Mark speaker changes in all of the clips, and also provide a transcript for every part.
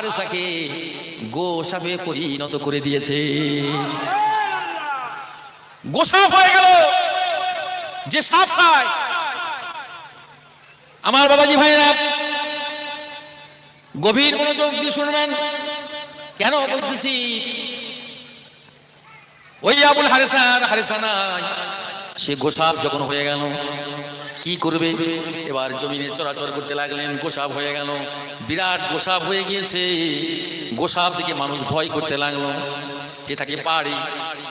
Speaker 1: হারেসাকে গোসাপে পরিণত করে দিয়েছে। গোসাপ হয়ে গেল, যে সাপ খায়। আমার বাবাজি ভাইরা গভীর মনোযোগ দিয়ে শুনবেন, কেন বলতেছি? ওই আবুল হারেসা নাই, সে গোসাপ যখন হয়ে গেল কি করবে? এবার জমিনে চরাচর করতে লাগলেন, গোসাপ হয়ে গেল, বিরাট গোসাপ হয়ে গিয়েছে। গোসাপ থেকে মানুষ ভয় করতে লাগলো, যে থাকে পাহাড়ি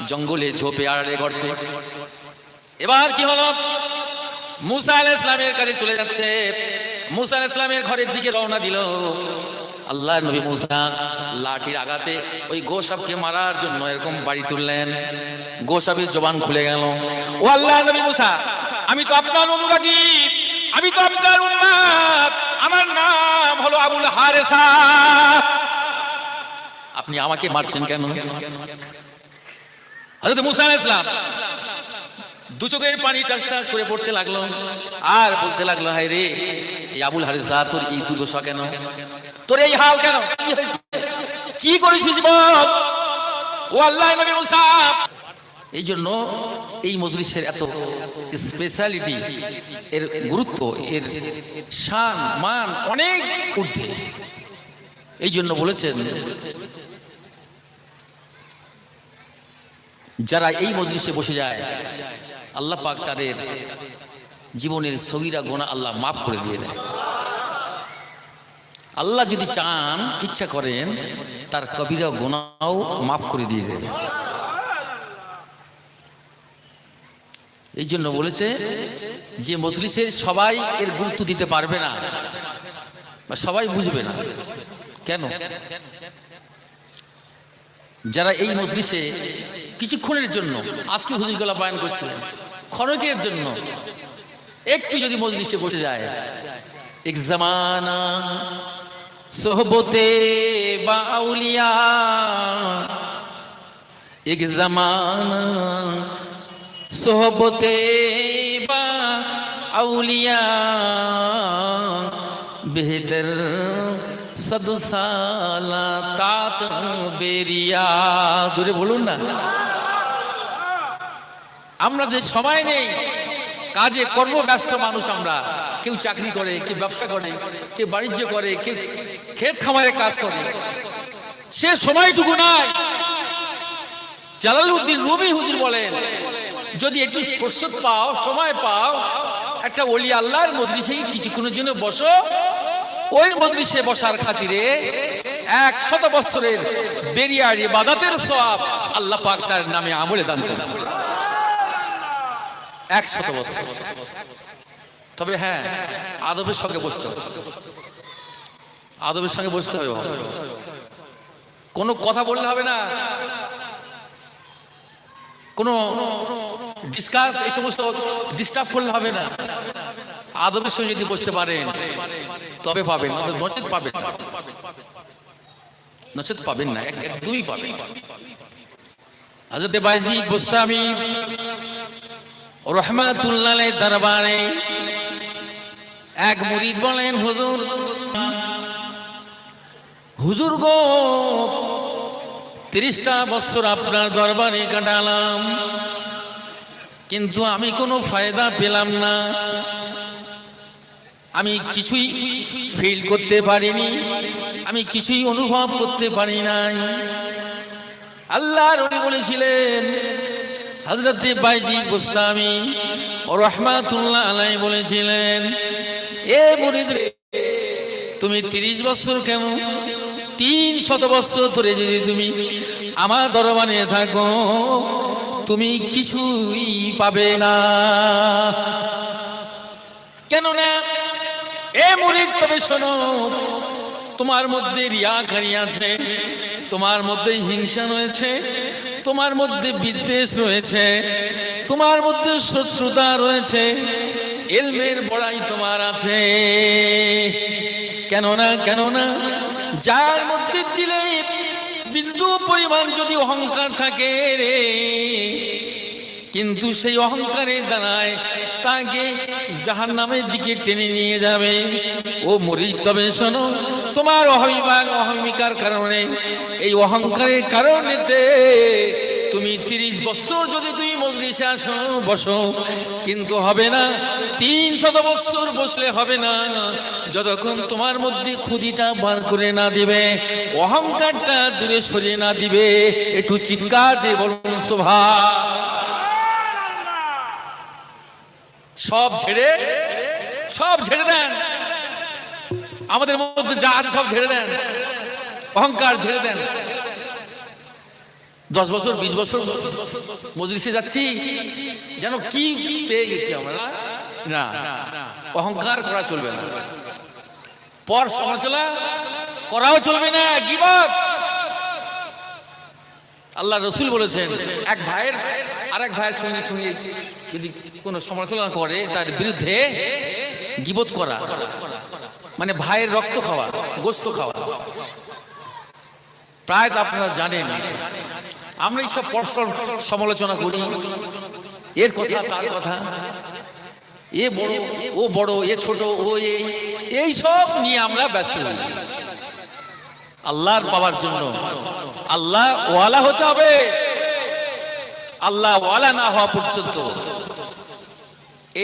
Speaker 1: জঙ্গলে ঝোপে আড়ে গর্তে। এবার কি হলো? মুসা আলাইহিস সালামের কাছে চলে যাচ্ছে, মুসা আলাইহিস সালামের ঘরের দিকে রওনা দিল। আল্লাহর নবী মুসা লাঠির আঘাতে ওই গোসাপকে মারার জন্য এরকম বাড়ি তুললেন, গোসাপের জবান খুলে গেল। ও আল্লাহর নবী মুসা, আমি তো আপনার অনুরাগী, আমি তো আপনার উম্মত, আমার নাম হলো আবুল হারেসা, আপনি আমাকে মারছেন কেন? হযরত মুসা আলাইহিস সালাম দু চোখের পানি টাস টাস করে পড়তে লাগলো, আর বলতে লাগলো, হায় রে এই আবুল হারেসা, তোর এই দুর্দশা কেন? তোর এই হাল কেন? কি হয়েছে? কি করেছিস বল? ও আল্লাহর নবী মুসা। এই জন্য এই মজলিসের এত স্পেশালিটি, এর গুরুত্ব, এর শান মান অনেক ঊর্ধ্বে। এই জন্য বলেছেন, যারা এই মজলিসে বসে যায় আল্লাহ পাক তাদের জীবনের সগীরা গুনাহ আল্লাহ মাফ করে দিয়ে দেয়। আল্লাহ যদি চান, ইচ্ছা করেন, তার কবিরা গুনাহও মাফ করে দিয়ে দেবে। এই জন্য বলেছে যে মজলিসের সবাই এর গুরুত্ব দিতে পারবে না বা সবাই বুঝবে না। কেন? যারা এই মজলিসে কিছুক্ষণের জন্য, আজকে হুজুরগুলা বয়ান করছিলেন, ক্ষণিকের জন্য একটু যদি মজলিসে বসে যায়, এক জামানা সোহবতে বাউলিয়া, এক জামানা সোহবতে বাউলিয়া, বেহতর সদু সালা তাত বেরিয়া। জোরে বলুন না। আমরা যে সময় নেই, কাজে কর্মব্যস্ত মানুষ, আমরা কেউ চাকরি করে, কেউ ব্যবসা করে, কেউ বাণিজ্য করে, কেউ ক্ষেত খামারে কাজ করে, সে সময়টুকু নাই। জালালউদ্দিন রুমি হুজুর বলেন, যদি একটু ফুরসত পাও, সময় পাও, একটা ওলি আল্লাহর মজলিসে কিছুক্ষণের জন্য বসো, ওই মজলিসে বসার খাতিরে 100 বছরের বেরিয়ার ইবাদতের সওয়াব আল্লাহ পাক তার নামে আমলে দান করেন। 100 বছর। তবে হ্যাঁ, আদবের সঙ্গে বসতে হবে, আদবের সঙ্গে বসতে হবে। কোনো কথা বললে হবে না, কোনো ডিসকাস, এই সমস্ত ডিস্টার্ব করলে হবে না। আদবের সঙ্গে যদি বসতে পারেন তবে পাবেন, নচেত পাবেন না, নচেত পাবেন না, একদমই পাবেন। হযরত বাইজি বুস্তামি রাহমাতুল্লাহ আলাইহির দরবারে এক মুরিদ বলেন, হুজুর, হুজুর গো, 30টা বছর আপনার দরবারে কাটালাম, কিন্তু আমি কোনো ফায়দা পেলাম না, আমি কিছুই ফিল করতে পারিনি, আমি কিছুই অনুভব করতে পারি নাই। আল্লাহর ওলি বলেছিলেন, হযরত বাইজি বুস্তামি রাহমাতুল্লাহ আলাইহি বলেছিলেন, এ মুরিদ রে, তুমি 30 বছর কেন, 300 বছর ধরে যদি তুমি আমার দরবারে থাকো, তুমি কিছুই পাবে না। কেন না? এ মুরিদ, তবে শোনো, তোমার মধ্যে রিয়াকারি আছে, তোমার মধ্যে হিংসা রয়েছে, তোমার মধ্যে বিদ্বেষ রয়েছে, তোমার মধ্যে শত্রুতা রয়েছে, ইলমের বড়াই তোমার আছে। কেন না? কেন না? যার মধ্যে দিলে বিন্দু পরিমাণ যদি অহংকার থাকে রে, কিন্তু সেই অহংকারের দ্বারায় তাকে জাহান্নামের দিকে টেনে নিয়ে যাবে। ও মুরিদ, তবে শোনো, তোমার অহমিকার কারণে, এই অহংকারের কারণেতে তুমি 30 বছর যদি তুমি মজলিসে আসো বসো, কিন্তু হবে না। 300 বছর বসলে হবে না, যতক্ষণ তোমার মধ্যে খুদিটা বার করে না দিবে, অহংকারটা দূরে সরিয়ে না দিবে। একটু চিৎকার দিয়ে বলুন সুবহান। সব ঝেড়ে দেন, আমাদের মধ্যে যা আছে সব ঝেড়ে দেন, অহংকার ঝেড়ে দেন। 10 বছর 20 বছর মজলিসে যাচ্ছি, যেন কি পেয়ে গেছি আমরা। না, অহংকার করা চলবে না, পর সমালোচনা করাও চলবে না, গীবত। আল্লাহ রসুল বলেছেন, এক ভাইয়ের আরেক ভাইয়ের সঙ্গে যদি কোনো সমালোচনা করে, তার বিরুদ্ধে গীবত করা মানে ভাইয়ের রক্ত খাওয়া, গোশত খাওয়া। প্রায় তো আপনারা জানেন, আমরা এইসব পরস্পর সমালোচনা করি, এর কথা তার কথা, এ বড় ও বড়, এ ছোট ও এই সব নিয়ে আমরা ব্যস্ত হই। আল্লাহর পাওয়ার জন্য আল্লাহ ওয়ালা হতে হবে। আল্লাহ ওয়ালা না হওয়া পর্যন্ত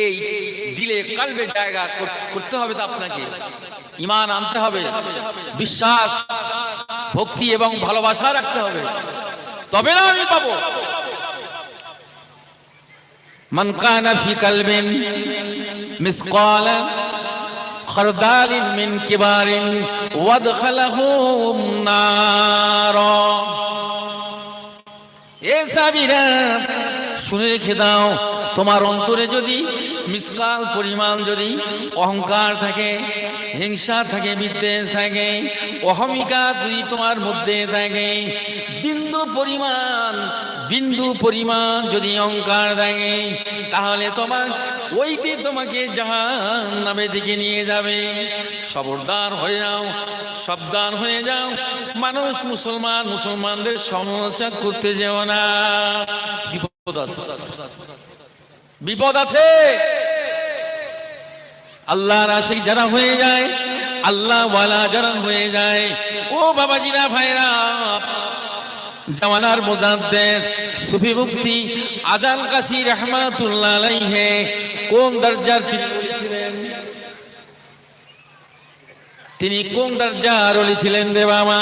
Speaker 1: এই দিলে কালবে জায়গা করতে হবে। তো আপনাকে ঈমান আনতে হবে, বিশ্বাস ভক্তি এবং ভালোবাসা রাখতে হবে, তবে না আমি পাবো। মান কানা ফি কলবিন মিসকালা খারদালিন মিন কিবারিন ওয়াদখালাহুম নার। এ সাবিরা, শুনে রেখে দাও, তোমার অন্তরে যদি মিসকাল পরিমাণ যদি অহংকার থাকে, হিংসা থাকে, বিদ্বেষ থাকে, অহমিকা যদি তোমার মধ্যে থাকে, বিন্দু পরিমাণ যদি অহংকার থাকে, তাহলে ওইটি তোমাকে জাহান্নামের দিকে নিয়ে যাবে। সাবধান হয়ে যাও, সাবধান হয়ে যাও। মানুষ মুসলমানদের সমালোচনা করতে যেও না, বিপদ আছে। আল্লাহর আশিক যারা হয়ে যায়, আল্লাহ ওয়ালা যারা হয়ে যায়, ও বাবাজিরা ভাইরা, জামানার মুজাদ্দিদ সুফি মুফতি আজান কাসি রাহমাতুল্লাহ আলাইহি কোন দরজার তিনি কোন দরজার ওলি ছিলেন রে বাবা?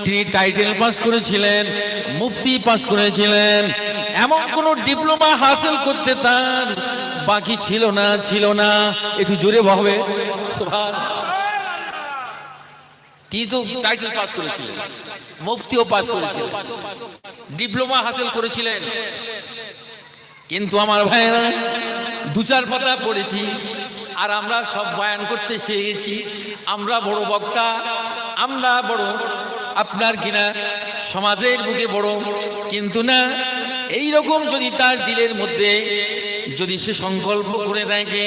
Speaker 1: তিনি টাইটেল পাস করেছিলেন, মুফতি পাস করেছিলেন, এমন কোন ডিপ্লোমা হাসিল করতে তার বাকি ছিল না। একটু জোরে বলবে সুবহানাল্লাহ। তিনি তো টাইটেল পাস করেছিলেন, মুফতিও পাস করেছিলেন, ডিপ্লোমা হাসিল করেছিলেন, কিন্তু আমার ভাইরা 2-4 পাতা পড়েছি আর আমরা সব বয়ান করতে শিখেছি। আমরা বড় বক্তা, আমরা বড় আপনার কিনা সমাজের বুকে বড়, কিন্তু না, এই রকম যদি তার দিলের মধ্যে যদি সে সংকল্প করে থাকে,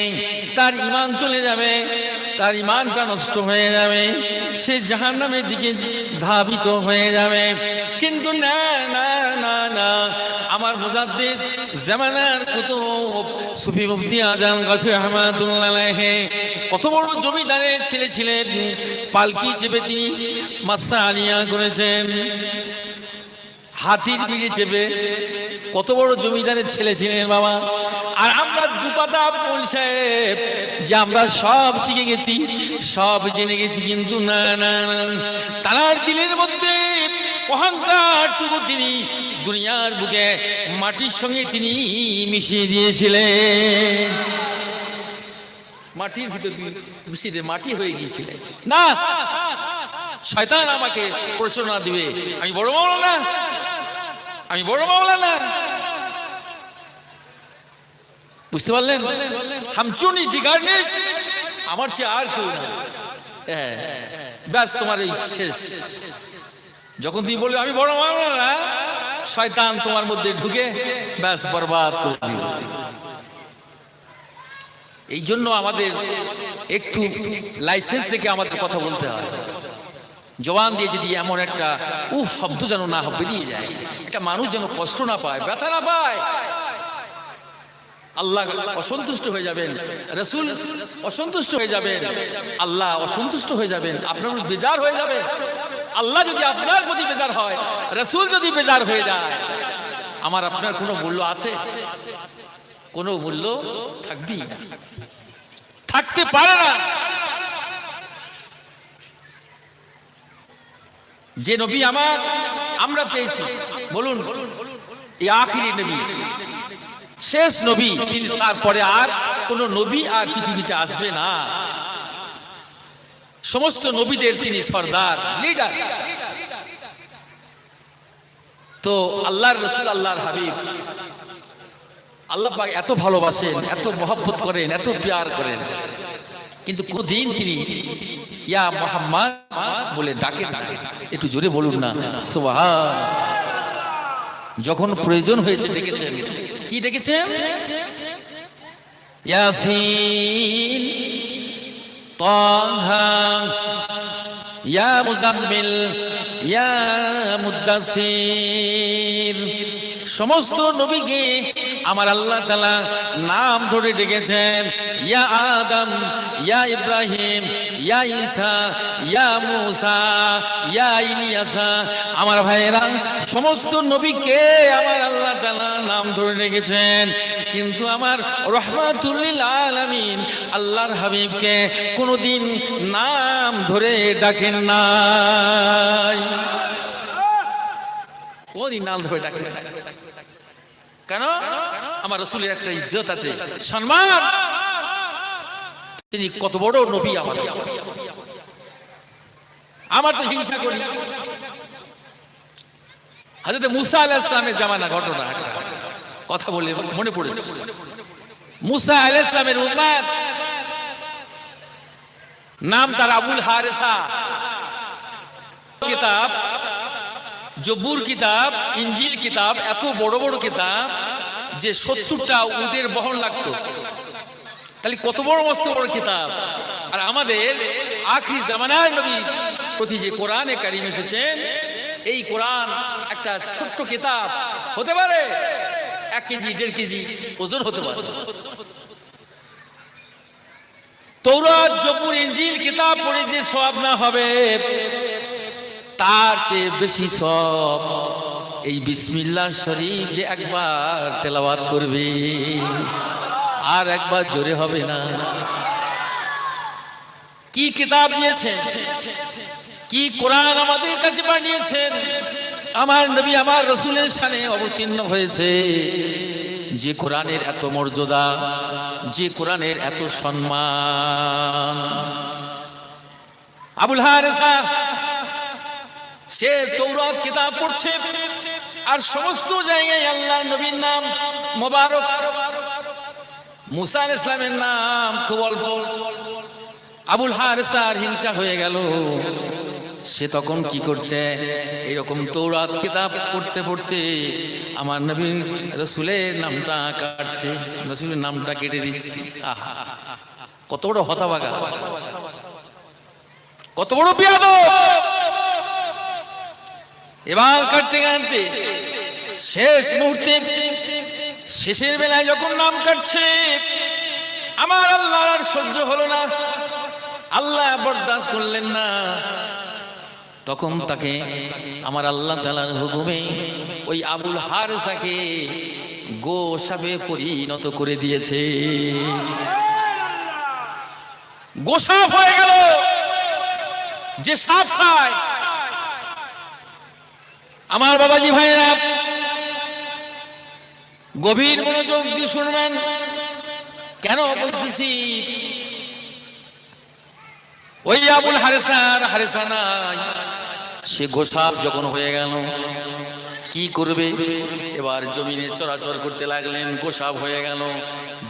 Speaker 1: তার ঈমান চলে যাবে, তার ঈমানটা নষ্ট হয়ে যাবে, সে জাহান্নামের দিকে ধাবিত হয়ে যাবে। কিন্তু না, আমার মুজাদ্দিদ জামানার কুতুব সুফি মুফতি আজান কাসি রাহমাতুল্লাহ আলাইহি কত বড় জমিদারের ছেলে ছিলেন, পালকি চেপে তিনি মাসা আলিয়া করেছেন, হাতির পিঠে চেপে কত বড় জমিদারের ছেলে ছিলেন বাবা। আর আমরা দুপাতা বল সাহেব যে আমরা সব শিখে গেছি, সব জেনে গেছি, কিন্তু না, তার দিলের মধ্যে অহংকারটুকু তিনি দুনিয়ার বুকে মাটির সঙ্গে তিনি মিশিয়ে দিয়েছিলেন, মাটির ভিতর মিশিয়ে দিয়ে মাটি হয়ে গিয়েছিলেন। না, শয়তান আমাকে প্ররোচনা দিবে, আমি বড় মাওলানা, বুঝতে পারলেন? হামচুনি দিগারনিস, আমার চেয়ে আর কেউ না, ব্যাস তোমার এই শেষ। যখন তুমি বলবে আমি বড় মাওলানা, শয়তান তোমার মধ্যে ঢুকে ব্যাস বরবাদ করে দিবে। এই জন্য আমাদের একটু লাইসেন্স থেকে আমাদের কথা বলতে হয়। জবান দিয়ে যদি এমন একটা শব্দ যেন না বেরিয়ে যায়, এটা মানুষ যেন কষ্ট না পায়, ব্যথা না পায়। আল্লাহ অসন্তুষ্ট হয়ে যাবেন, রাসূল অসন্তুষ্ট হয়ে যাবেন, আল্লাহ অসন্তুষ্ট হয়ে যাবেন, আপনার বেজার হয়ে যাবে। আল্লাহ যদি আপনার প্রতি বেজার হয়, রাসূল যদি বেজার হয়ে যায়, আমার আপনার কোনো মূল্য আছে? কোনো মূল্য থাকবেই না, থাকতে পারে না। যে নবী আমরা পেয়েছি, বলুন এই আখিরি নবী, শেষ নবী, তিনি, তারপরে আর কোন নবী আর পৃথিবীতে আসবে না। সমস্ত নবীদের তিনি সর্দার, লিডার। তো আল্লাহর রাসূল, আল্লাহর হাবিব, আল্লাহ পাক এত ভালোবাসেন, এত মহব্বত করেন, এত প্যার করেন, কিন্তু কোনদিন তিনি ইয়া মুহাম্মদ বলে ডাকেন না। একটু জোরে বলুন না সুবহান। যখন প্রয়োজন হয়েছে ডেকেছেন। কি ডেকেছেন? ইয়াসিন, তাহা, ইয়া মুজাম্মিল, ইয়া মুদ্দাসির। সমস্ত নবীকে আমার আল্লাহ তাআলা নাম ধরে ডেকেছেন। ইয়া আদম, ইয়া ইব্রাহিম, ইয়া ঈসা, ইয়া মূসা, ইয়া ইলিয়াসা। আমার ভাইয়েরা, সমস্ত নবীকে আমার আল্লাহ তাআলা নাম ধরে ডেকেছেন, কিন্তু আমার রাহমাতুল লিল আলামিন আল্লাহর হাবিবকে কোনোদিন নাম ধরে ডাকেন নাই। কোনদিন নাম ধরে ডাকেন না। কেন? আমার রাসূলের একটা ইজ্জত আছে, সম্মান। তিনি কত বড় নবী। আমার তো হিংসা করি। হযরত মূসা আলাইহিস সালামের জামানা ঘটনা একটা কথা বলে মনে পড়েছে। মূসা আলাইহিস সালামের উম্মত, নাম তার আবুল হারেসা। কিতাব, জবুর কিতাব, ইনজিল কিতাব, এত বড় বড় কিতাব যে 70টা উটের বহন লাগতো। তাহলে কত বড় মস্ত বড় কিতাব। আর আমাদের আখিরি জামানার নবী প্রতি যে কোরআনে কারীম এসেছেন, এই কোরআন একটা ছোট্ট কিতাব হতে পারে, 1 কেজি 1.5 কেজি ওজন হতে পারে। তৌরাত, জবুর, ইনজিল কিতাব পড়ে যে সওয়াব না হবে, তার চেয়ে বেশি সওয়াব এই বিসমিল্লাহ শরীফ যে একবার তেলাওয়াত করবে, আর একবার জোরে হবে না। কি কিতাব দিয়েছেন, কি কোরআন আমাদের কাছে পাঠিয়েছেন। আমার নবী, আমার রাসূলের শানে অবতীর্ণ হয়েছে, যে কোরআনের এত মর্যাদা, যে কোরআনের এত সম্মান। আবুল হারেসা সে তৌরাত কিতাব পড়ছে, আর সমস্ত জায়গায় আল্লাহর নবীর নাম মোবারক, মূসা আলাইহিস সালামের নাম খুব অল্প। আবুল হারেসার হিংসা হয়ে গেল। সে তখন কি করছে, এরকম তৌরাত কিতাব পড়তে পড়তে আমার নবী রাসূলের নামটা কাটছে, রাসূলের নামটা কেটে দিচ্ছে। আহা, কত বড় হতভাগা, কত বড় বেয়াদব। এবার কাটতে কাটতে শেষ মুহূর্তে, শেষের বেলায় যখন নাম কাটছে, আমার আল্লাহ আর সহ্য হলো না, আল্লাহ বরদাস্ত করলেন না। তখন তাকে আমার আল্লাহ তাআলার হুকুমে ওই আবুল হারেসাকে গোশাবে পরিণত করে দিয়েছে। গোসাপ হয়ে গেল, যে সাপ খায়। আমার বাবাজি ভাইয়েরা, গভীর মনোযোগ দিয়ে শুনবেন। কেন বলতেছি? ওই আবুল হারেসা নাই, সে গোসাপ যখন হয়ে গেল, কি করবে? এবার জমিনে চরাচর করতে লাগলেন, গোসাপ হয়ে গেল,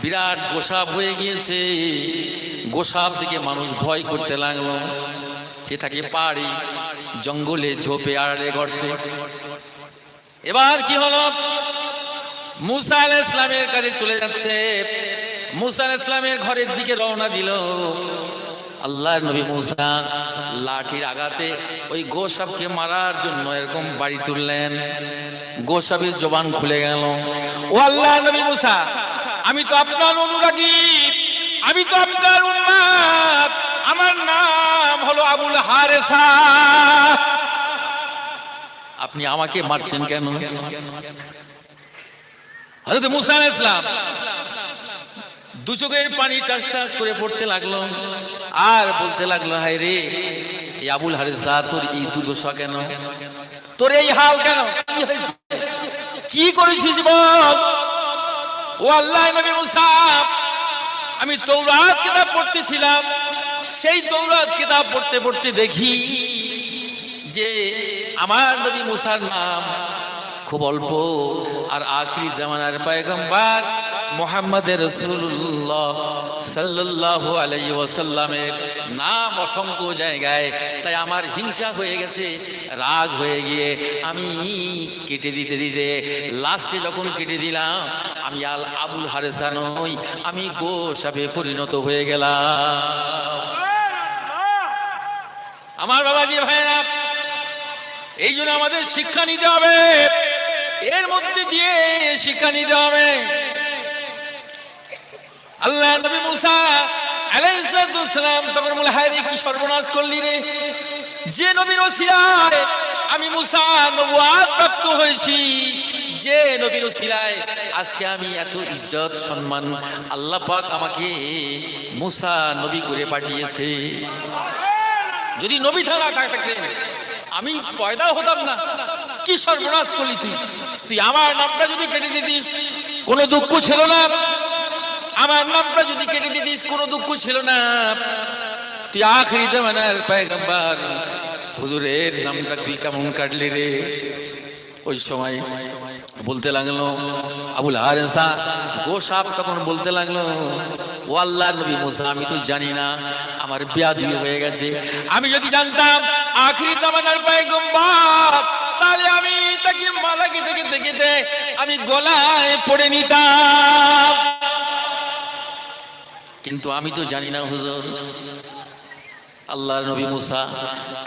Speaker 1: বিরাট গোসাপ হয়ে গিয়েছে। গোসাপ থেকে মানুষ ভয় করতে লাগলো। সে থাকে পাহাড়ি, জঙ্গলে, ঝোপে, আড়ালে, গর্তে। এবার কি হলো? মূসা আলাইহিস সালামের কাছে চলে যাচ্ছে। মূসা আলাইহিস সালামের ঘরের দিকে রওনা দিল। আল্লাহর নবী মূসা লাঠির আঘাতে ওই গোসাপকে মারার জন্য এরকম বাড়ি তুললেন। গোসাপের জবান খুলে গেল। ও আল্লাহর নবী মূসা, আমি তো আপনার অনুরাগী, আমি তো আপনার উম্মত, আমার নাম হলো আবুল হারেসা। আপনি আমাকে মারছেন কেন? হযরত মুসা আলাইহিস সালাম দু চোখের পানি টাস টাস করে পড়তে লাগলো আর বলতে লাগলো, হায় রে এই আবুল হারেসা, তোর এই দুর্দশা কেন? তোর এই হাল কেন? কি হয়েছে? কি করেছিস বল? ও আল্লাহ নবী মুসা, আমি তাওরাত কিতাব পড়তেছিলাম, সেই তাওরাত কিতাব পড়তে পড়তে দেখি যে আমার নবী মুসার নাম খুব অল্প, আর আখিরি জামানার পয়গম্বর মুহাম্মদের রাসূলুল্লাহ সাল্লাল্লাহু আলাইহি ওয়াসাল্লামের নাম অসংখ্য জায়গায়। তাই আমার হিংসা হয়ে গেছে, রাগ হয়ে গিয়ে আমি কেটে দিতে দিতে লাস্টে যখন কেটে দিলাম, আমি আল আবুল হারেসা নই, আমি গোসাবে পরিণত হয়ে গেলাম। আমার বাবাজি ভাইরা, এই জন্য আমাদের শিক্ষা নিতে হবে, এর মধ্যে দিয়ে শিক্ষা নিতে হবে। আল্লাহ নবী মুসা আলাইহিস সালাম তখন বলে, হায় রে কি সর্বনাশ করলি রে, যে নবীর ওসিলায় আমি মুসা নবুয়ত প্রাপ্ত হয়েছি, যে নবীর ওসিলায় আজকে আমি এত ইজ্জত সম্মান, আল্লাহ পাক আমাকে মুসা নবী করে পাঠিয়েছে। যদি নবী থাকা থাকতেন আমি পয়দা হতাম না। কি সর্বনাশ করলি তুই? তুই আমার নামটা যদি কেটে দিতিস কোনো দুঃখ ছিল না, আমার নামটা যদি কেটে দিতিস কোনো দুঃখ ছিল না। তুই আখিরি জামানার পয়গম্বর, হুজুরের নামটা তুই কেমন কাটলি রে? ওই সময় বলতে লাগলো আবুল হারেসা, গোসাপ তখন বলতে লাগলো, ও আল্লাহর নবী মুসা, আমি তো জানি না, আমার বেয়াদবি হয়ে গেছে। আমি যদি জানতাম আখিরি জামানার পয়গম্বর, তাহলে আমি তাকে মালা গেঁথে গেঁথে গেঁথে আমি গলায় পড়ে নিতাম, কিন্তু আমি তো জানি না হুজুর। আল্লাহর নবী মুসা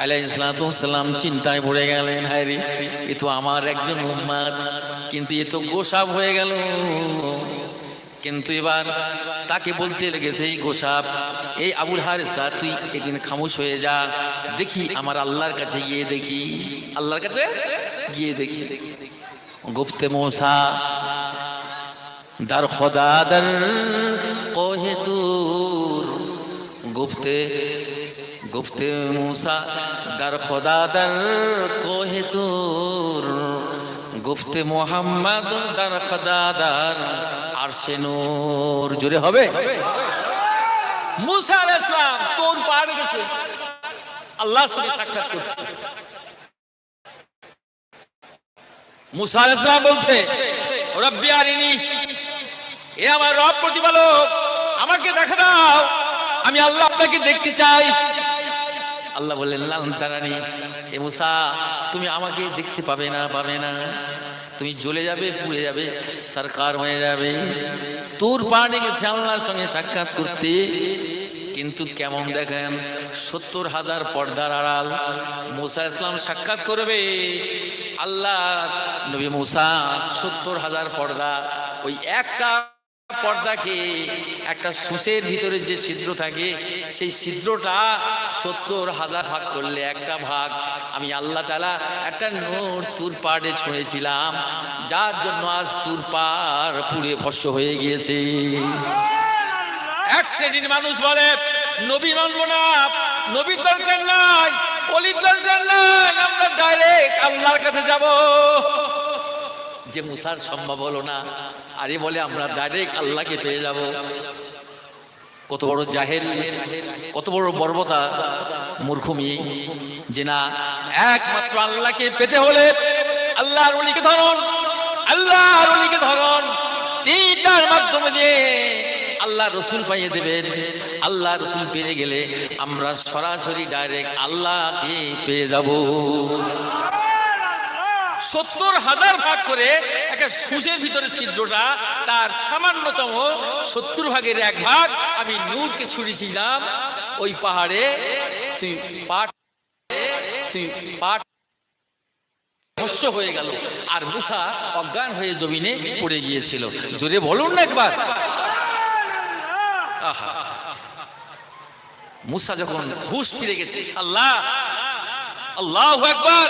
Speaker 1: আলাইহিস সালাম চিন্তায় পড়ে গেলেন, হায় রে এ তো আমার একজন উম্মত, কিন্তু এ তো গোসাপ হয়ে গেল। কিন্তু এবার তাকে বলতে লেগেছে, এই গোসাপ, এই আবুল হারেসা, তুই একদিন খামোশ হয়ে যা, দেখি আমার আল্লাহর কাছে গিয়ে দেখি, আল্লাহর কাছে গিয়ে দেখি। গুফতে মুসা দার খোদা দার কোহে দূর, গুফতে মুসা দার খোদা দার কোহে দূর, গুফতে মোহাম্মদ দার খোদা দার আরশে নূর। জোরে হবে। মুসা আলাইহিস সালাম তোর পাহাড়ে গেছে, আল্লাহর সঙ্গে সাক্ষাৎ করতে। মুসা আলাইহিস সালাম বলছে, রব্বি আরিনি, এ আমার রব প্রতিপালক, আমাকে দেখা দাও, আমি আল্লাহ আপনাকে দেখতে চাই। আল্লাহ বললেন, লান তারানি, এ মুসা তুমি আমাকে দেখতে পাবে না, তুমি জ্বলে যাবে, পুড়ে যাবে, সরকার হয়ে যাবে। তোর পাহাড়ে গেছে আল্লাহর সঙ্গে সাক্ষাৎ করতে, কিন্তু কেমন দেখেন, ৭০,০০০ পর্দার আড়াল মুসা আলাইহিস সালাম সাক্ষাৎ করবে। আল্লাহ নবী মুসা ৭০,০০০ পর্দা, ওই একটা পর্দাকে একটা সুসের ভিতরে যে ছিদ্র থাকে, সেই ছিদ্রটা ৭০,০০০ ভাগ করলে একটা ভাগ আমি আল্লাহ তাআলা একটা নূর তুর পাড়ে ছুঁড়েছিলাম, যার জন্য আজ তুর পাড় পুড়ে ভস্ম হয়ে গিয়েছে। এক শ্রেণীর মানুষ বলে, নবী মানবো না, নবীর দরকার নাই, ওলির দরকার নাই, আমরা ডাইরেক্ট আল্লাহর কাছে যাব। যে মুসার সম্ভব হলো না, আরে বলে আমরা ডাইরেক্ট আল্লাহকে পেয়ে যাব। কত বড় জাহেল, কত বড় বর্বরতা, মূর্খমি, যে না, একমাত্র আল্লাহকে পেতে হলে আল্লাহর ওলিকে ধরুন, আল্লাহর ওলিকে ধরুন, তিনটার মাধ্যমে দিয়ে আল্লাহ রসুল পাইয়ে দেবেন। আল্লাহ রসুল পেয়ে গেলে আমরা সরাসরি ডাইরেক্ট আল্লাহকে পেয়ে যাব। ৭০,০০০ ভাগ করে একটা সুসের ভিতরে ছিদ্রটা, তার সামান্যতম ৭০ ভাগের ১ ভাগ আমি নূরকে ছুঁড়েছিলাম ওই পাহাড়ে। তুই পাট ভস্ম হয়ে গেল, আর মুসা অজ্ঞান হয়ে জমিনে পড়ে গিয়েছিল। জোরে বলুন না একবার। আহা, মুসা যখন হুঁশ ফিরে গেছে, আল্লাহ, আল্লাহু আকবার,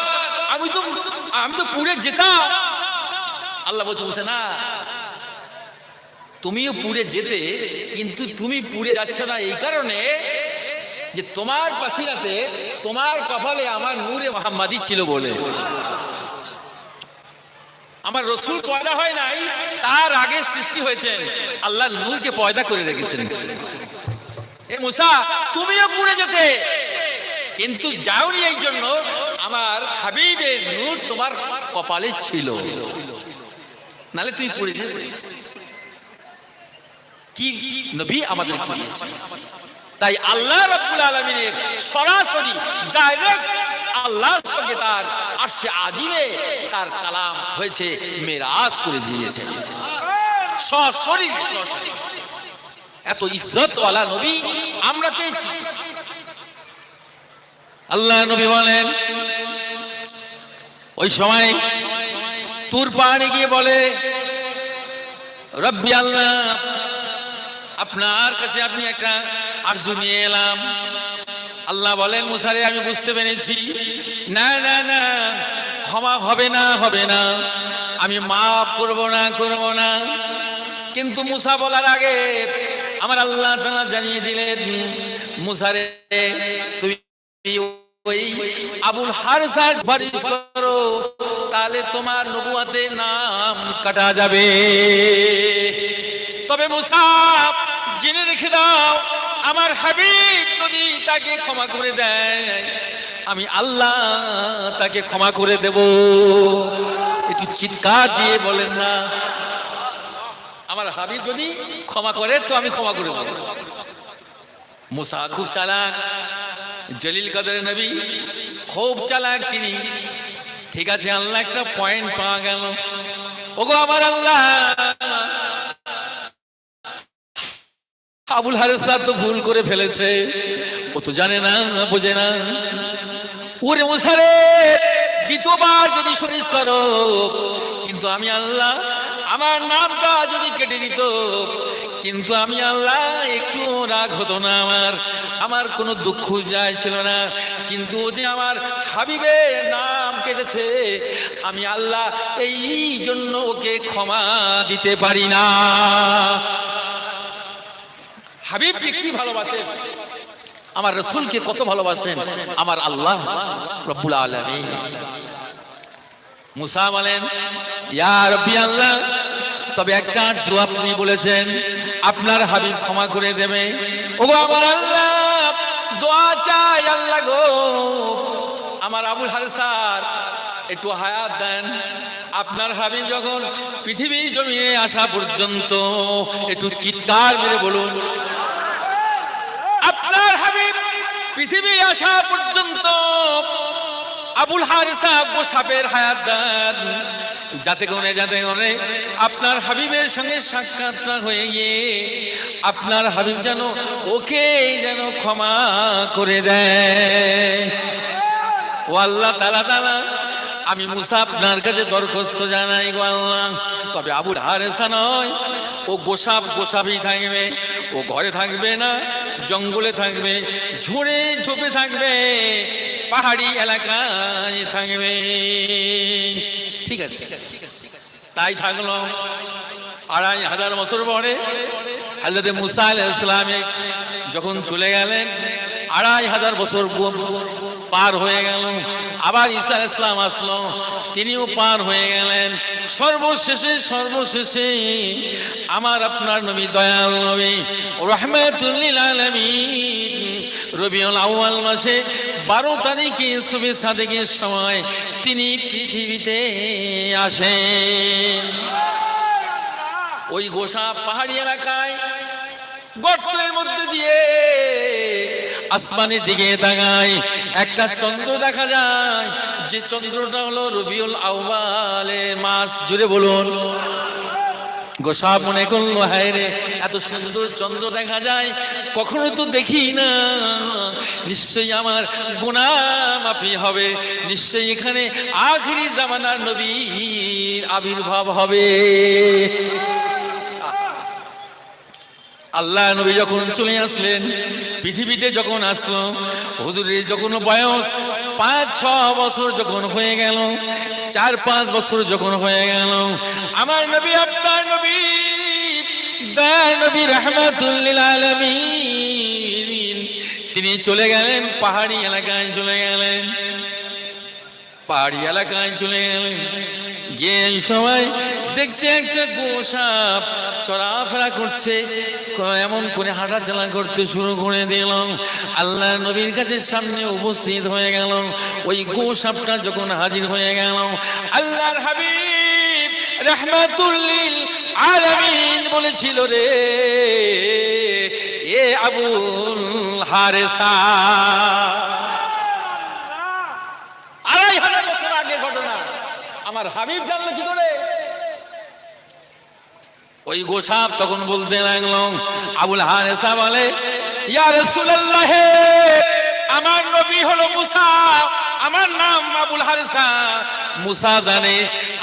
Speaker 1: আমি তো পুড়ে যেতাম। আল্লাহ বলছে, মুসা না, তুমিও পুড়ে যেতে, কিন্তু তুমি পুড়ে যাচ্ছ না এই কারণে যে তোমার পাসিরাতে, তোমার কপালে আমার নূরে মুহাম্মাদি ছিল বলে। আমার রসুল পয়দা হয় নাই, তার আগে সৃষ্টি হয়েছেন, আল্লাহ নূরকে পয়দা করে রেখেছেন। এ মুসা, তুমিও পুড়ে যেতে, কিন্তু যাওনি এই জন্য আমার হাবিবের নূর তোমার কপালে ছিল, নালে তুই পুড়ে যেতে। কি নবী আমাদের কি দিয়েছে? তাই আল্লাহ রাব্বুল আলামিনের সরাসরি ডাইরেক্ট আল্লাহর সঙ্গে তার আরশে আজিমে তার কালাম হয়েছে, মেরাজ করে দিয়েছে সরাসরি। এত ইজ্জতওয়ালা নবী আমরা পেয়েছি। আল্লাহ নবী বলেন, ওই সময় তুর পাহাড়ে গিয়ে বলে, রব্বি আল্লাহ, আপনার কাছে আপনি একটা আরজু নিয়ে এলাম। আল্লাহ বলেন, মুসা রে, আমি বুঝতে পেরেছি, না না না, ক্ষমা হবে না, হবে না, আমি মাফ করব না। কিন্তু মুসা বলার আগে আমার আল্লাহ তাআলা জানিয়ে দিলেন, মুসা রে, তুমি ওই আবুল হারসা বারিশ করো, তাহলে তোমার নবুয়তে নাম কাটা যাবে। তবে মুসা, জেনে রেখে দাও, আমার হাবিব যদি তাকে ক্ষমা করে দেয়, আমি আল্লাহ তাকে ক্ষমা করে দেব। একটু চিৎকার দিয়ে বলেন না, আমার হাবিব যদি ক্ষমা করে তো আমি ক্ষমা করে দেব। মুসা খুব চালাক, জলিল কদরের নবী, খুব চালাক তিনি। ঠিক আছে, আল্লাহ একটা পয়েন্ট পাওয়া গেল। ওগো আমার আল্লাহ, আবুল হারেসা তো ভুল করে ফেলেছে, ও তো জানে না, বোঝে না। ওরে মুসা রে, দ্বিতীয়বার যদি সুপারিশ করো, কিন্তু আমি আল্লাহ আমার নামটা যদি কেটে দিত, কিন্তু আমি আল্লাহ একটু রাগ হতো না, আমার কোনো দুঃখ যায় ছিল না। কিন্তু ও যে আমার হাবিবের নাম কেটেছে, আমি আল্লাহ এই জন্য ওকে ক্ষমা দিতে পারি না। হাবিবকে কি ভালোবাসেন, আমার রাসূলকে কত ভালোবাসেন আমার আল্লাহ রব্বুল আলামিন। মুসা বলেন, ইয়া রাব্বি আল্লাহ, তবে একটা দোয়া আপনি বলেছেন আপনার হাবিব ক্ষমা করে দেবে। ওগো আমার আল্লাহ, দোয়া চাই আল্লাহ গো, আমার আবুল হারসার একটু হায়াত দেন। আপনার হাবিব যখন পৃথিবীর জমিনে আসা পর্যন্ত, একটু চিৎকার মেরে বলুন, আপনার হাবিব পৃথিবী আসা পর্যন্ত আবুল হারিসা গোসাবের হায়াত দেন, যাতে করে আপনার হাবিবের সঙ্গে সাক্ষাৎটা হয়ে গিয়ে আপনার হাবিব যেন ওকে যেন ক্ষমা করে দেয়। ও আল্লাহ তাআলা, আমি মুসা আপনার কাছে দরখাস্ত জানাই গো আল্লাহ, তবে আবুল হারিসা নয়, ও গোসাবই থাকবে, ও ঘরে থাকবে না, জঙ্গলে থাকবে, ঝোড়ে ঝোপে থাকবে, পাহাড়ি এলাকায় থাকবে। ঠিক আছে, তাই থাকলো। 2500 বছর পরে হযরত মুসা আলাইহিস সালাম যখন চলে গেলেন, 2500 বছর পার হয়ে গেল, আবার ঈসা আলাইহিস সালাম আসলো, তিনিও পার হয়ে গেলেন। সর্বশেষে আমার আপনার নবী, দয়াল নবী রাহমাতুল লিল আলামিন, রবিউল আউয়াল মাসে 12 তারিখে সুবহে সাদেকের সময় তিনি পৃথিবীতে আসেন। ওই গোসা পাহাড়ি এলাকায় গর্তের মধ্যে দিয়ে আসমানের দিকে তাকায়, একটা চন্দ্র দেখা যায়, যে চন্দ্রটা হলো রবিউল আউয়ালের মাস। জুড়ে বলুন, গোসাপ মনে করলো, হায় রে, এত সুন্দর চন্দ্র দেখা যায়, কখনো তো দেখি না, নিশ্চয়ই আমার গুনাহ মাফি হবে, নিশ্চয়ই এখানে আখিরি জামানার নবীর আবির্ভাব হবে। আল্লাহ নবী যখন চলে আসলেন, পৃথিবীতে যখন আসলো, হুজুরের যখন বয়স 5-6 বছর যখন হয়ে গেল, 4-5 বছর যখন হয়ে গেল, আমার নবী, আপনার নবী, দয়ার নবী, রাহমাতুল লিল আলামিন, তিনি চলে গেলেন পাহাড়ি এলাকায়, চলে গেলেন পাহাড়ি এলাকায় চলে গেলেন। গিয়ে এই সময় দেখছে একটা গোসাপ চলাফেরা করছে, এমন করে হাঁটাচলা করতে শুরু করে দিল। আল্লাহ নবীর কাছে সামনে উপস্থিত হয়ে গেল। ওই গোসাপটা যখন হাজির হয়ে গেল, আল্লাহর হাবিব রাহমাতুল লিল আলামিন বলেছিল, রে এ আবুল হারেসা, 2500 বছর আগে ঘটনা, আমার হাবিব জানলে কি করে? ওই গোসাপ তখন বলতে লাগলো, আবুল হারেসা বলে, ইয়া রাসূলুল্লাহ, আমার নবী হলো মুসা, আমার নাম আবুল হারেসা। মুসা জানে,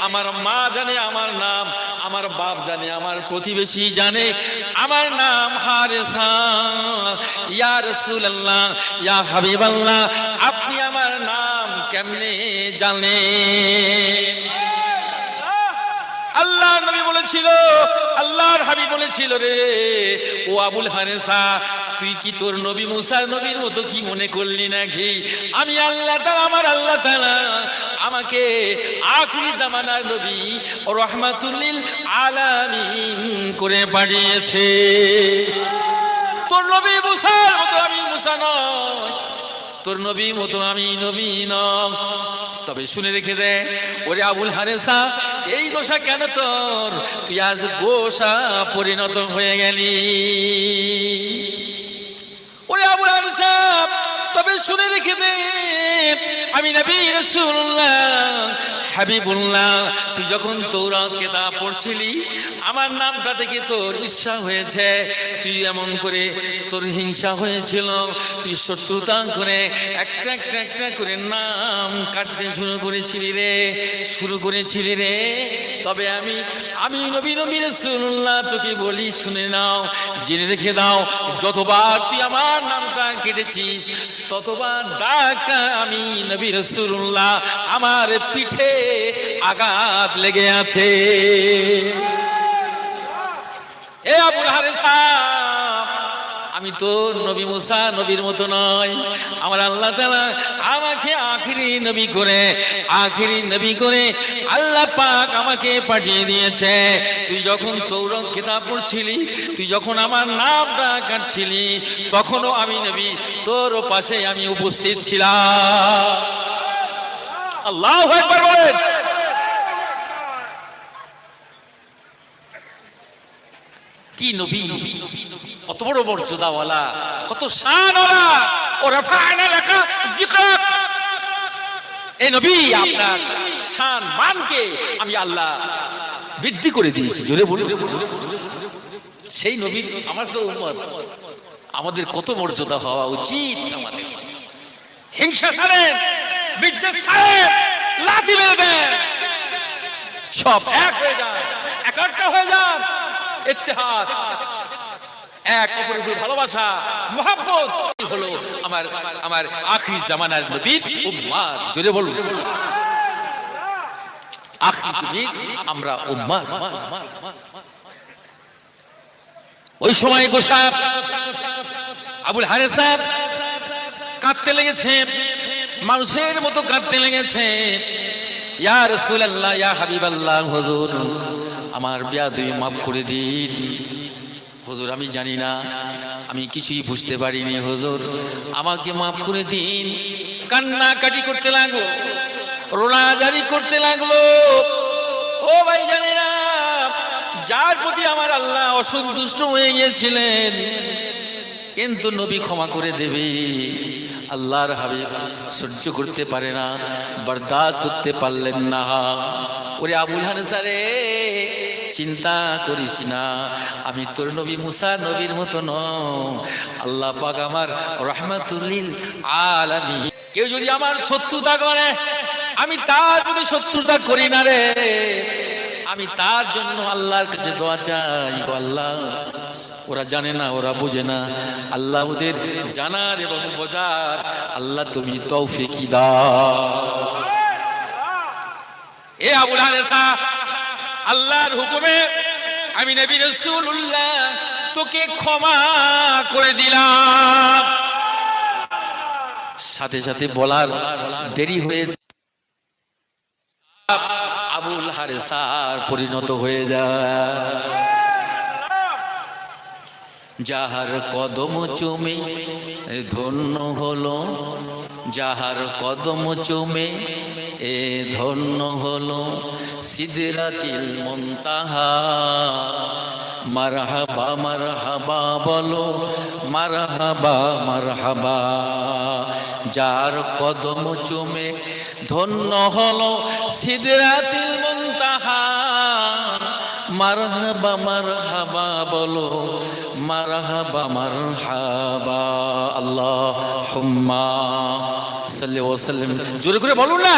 Speaker 1: আমার মা জানে আমার নাম, আমার বাপ জানে, আমার প্রতিবেশী জানে আমার নাম হারেসা। ইয়া রাসূলুল্লাহ, ইয়া হাবিবাল্লাহ, আপনি আমার নাম কেমনে জানেন? আল্লাহ নবী বলেছিল, আল্লাহর হাবিব বলেছিল, রে ও আবুল হারেসা, তুই কি তোর নবী মুসার নবীর মতো কি মনে করলি নাকি? আমি আল্লাহ তাআলা, আমার আল্লাহ তাআলা আমাকে আখিরি জামানার নবী ও রাহমাতুল লিল আলামিন করে পাঠিয়েছে। তোর নবী মুসার মতো আমি মুসা নয়, তোর নবী মতো আমি নবী নয়। তবে শুনে রেখে দে, ওরে আবুল হারেসা, এই দশা কেন তোর? তুই আজ গোসা পরিণত হয়ে গেলি। ওরে আবুল হারেসা, তবে শুনে রেখে দে, আমি নবী রাসূলুল্লাহ হাবিবুল্লাহ, তুই যখন তৌরাত কিতাব পড়ছিলি, আমার নামটা থেকে তোর ঈর্ষা হয়েছে, তুই এমন করে তোর হিংসা হয়েছিল, তুই শত্রুতা করে একটা একটা একটা করে নাম কাটতে শুরু করেছিলি রে। তবে আমি নবী রাসূলুল্লাহ তোকে বলি, শুনে নাও, জেনে রেখে দাও, যতবার তুই আমার নামটা কেটেছিস, ততবার দাগটা আমি নবী রাসূলুল্লাহ আমার পিঠে আঘাত লেগে আছে। এ আবুল হারেসা, আমি তো নবী মুসা নবীর মতো নয়, আমার আল্লাহ তাআলা আমাকে আখিরি নবী করে আল্লাহ পাক আমাকে পাঠিয়ে দিয়েছে। তুই যখন তৌরাত কিতাব পড়ছিলি, তুই যখন আমার নামটা কাটছিলি, তখনও আমি নবী তোর পাশে আমি উপস্থিত ছিলাম। আল্লাহু আকবার বলেন। কি নবী, কত বড় মর্যাদাওয়ালা, কত শানওয়ালা। ও রাফা'না লাকা যিকরাক, এই নবী আপনার শান মানকে আমি আল্লাহ বৃদ্ধি করে দিয়েছি। জোরে বলুন। সেই নবী আমার তো উম্মত, আমাদের কত মর্যাদা হওয়া উচিত। আমাদের হিংসা ছাড়েন, বিদ্বেষ ছাড়েন, লাথি মেরে দেন, সব এক হয়ে যান, একাত্ম হয়ে যান, ইত্তেহাদ, এক অপরের উপর ভালোবাসা, মহব্বত হলো আমার আখিরি জামানার নবীর উম্মত। জোরে বলুন, আখিরি নবীর আমরা উম্মত। ওই সময় গোসাপ আবুল হারেসা কাঁদতে লেগেছে, মানুষের মতো কাঁদতে লেগেছে। ইয়া রাসূলুল্লাহ, ইয়া হাবিবাল্লাহ, হুজুর আমার বেয়াদবি মাফ করে দিন। হুজুর আমি জানি না, আমি কিছুই বুঝতে পারিনি, হুজুর আমাকে মাফ করে দিন। কান্নাকাটি করতে লাগলো, রোনাজারি করতে লাগলো। ও ভাই জানেরা, যার প্রতি আমার আল্লাহ অসন্তুষ্ট হয়ে গিয়েছিলেন, কিন্তু নবী ক্ষমা করে দেবে, আল্লাহর হাবিব সহ্য করতে পারে না, বরদাস্ত করতে পারলেন না। ওরে আবুল হারেসা রে, চিন্তা করিস না, আমি তোর নবী মুসা নবীর মতো নয়। আল্লাহ পাক আমার রাহমাতুল লিল আলামিন। কেউ যদি আমার শত্রুতা করে, আমি তার প্রতি শত্রুতা করি না রে, আমি তার জন্য আল্লাহর কাছে দোয়া চাই। আল্লাহ, ওরা জানে না, ওরা বুঝে না, আল্লাহ ওদের জানার এবং বোঝার আল্লাহ তুমি তৌফিক দাও। এ আবুল হারেসা, আল্লাহর হুকুমে আমি নবী রাসূলুল্লাহ তোকে ক্ষমা করে দিলাম। সাথে সাথে বলার দেরি হয়েছে, আবুল হারেসার পরিণত হয়ে যায়। যাহার কদম চুমে ধন্য হলো, যাহার কদম চুমে এ ধন্য হলো, সিদরাতিল মুনতাহা। মারহাবা মারহাবা বলো, মারহাবা মারহাবা। যার কদম চুমে ধন্য হলো সিদরাতিল মুনতাহা, মারহাবা মারহাবা বলো, মারহাবা মারহাবা। আল্লাহুম্মা সাল্লি ওয়া সাল্লিম, জোরে করে বলুন না।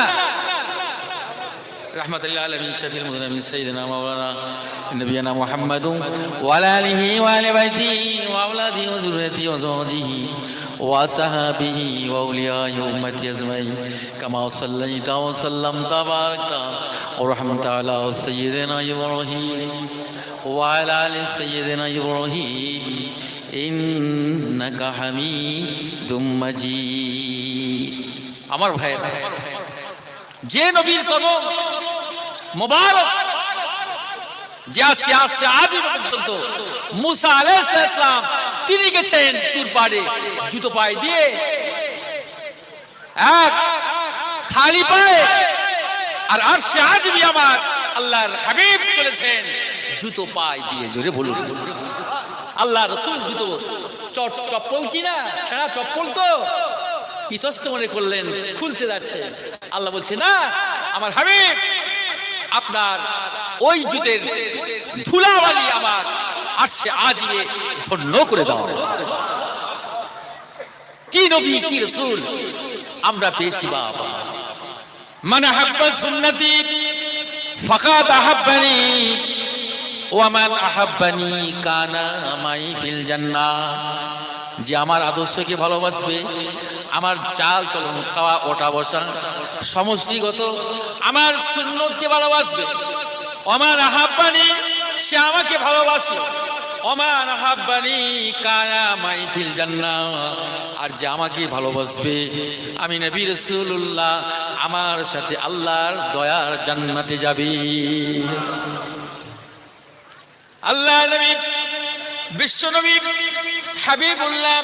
Speaker 1: রাহমাতুল লিল আলামিন শাফিউল মুযনিবিন সাইয়্যিদিনা মাওলানা নবিয়ানা মুহাম্মাদুন ওয়া আলা আলিহি ওয়া আলি বাইতিহি ওয়া আওলাদিহি ওয়া যুররিয়াতিহি ওয়া যাওজিহি ওয়া সাহাবিহি ওয়া আউলিয়াই উম্মতি আজমাইন কামা সাল্লাইতা ওয়া সাল্লামতা বারাকতা ওয়া রাহমাতা আলা সাইয়্যিদিনা ইব্রাহিম ওয়া আলা আলি সাইয়্যিদিনা ইব্রাহিম ইন্নাকা হামিদুম মাজিদ। আমার ভাইয়েরা, যে নবীর কদম মোবারক যে আজকে আসছে আজ পর্যন্ত, মুসা আলাইহিস সালাম তিনি গেছেন তুর পাড়ে জুতো পায়ে দিয়ে, এক খালি পায়ে, আর আরশে আজমি আমার আল্লাহর হাবিব চলেছেন জুতো পায়ে দিয়ে। জোরে বলুন। আল্লাহ রাসূল জুতো চপ্পল কিনা ছেঁড়া চপ্পল তো ইতস্ত মনে করলেন, খুলতে যাচ্ছে। আল্লাহ বলছে না, আমার হাবিব আপনার ওই জুতের ধুলাবালি আমার আরশে আজিমে ধন্য করে দাও। কি নবী, কি রাসূল আমরা পেয়েছি বাবা। মান আহাব্বা সুন্নতি ফাকাদ আহাব্বানি ওয়া মান আহাব্বানি কানা মাই ফিল জান্নাহ। যে আমার আদর্শকে ভালোবাসবে, আমার চাল চলন খাওয়া ওঠা বসা সমষ্টিগত আমার সুন্নতকে ভালোবাসবে, ওমান আহাব্বানি সে আমাকে ভালোবাসলো, ওমান আহাব্বানি কানা মাই ফিল জান্নাহ। আর যে আমাকে ভালোবাসবে, আমি নবী রাসূলুল্লাহ আমার সাথে আল্লাহর দয়ার জান্নাতে যাবে। আল্লাহ নবী বিশ্ব নবী হাবিবুল্লাহ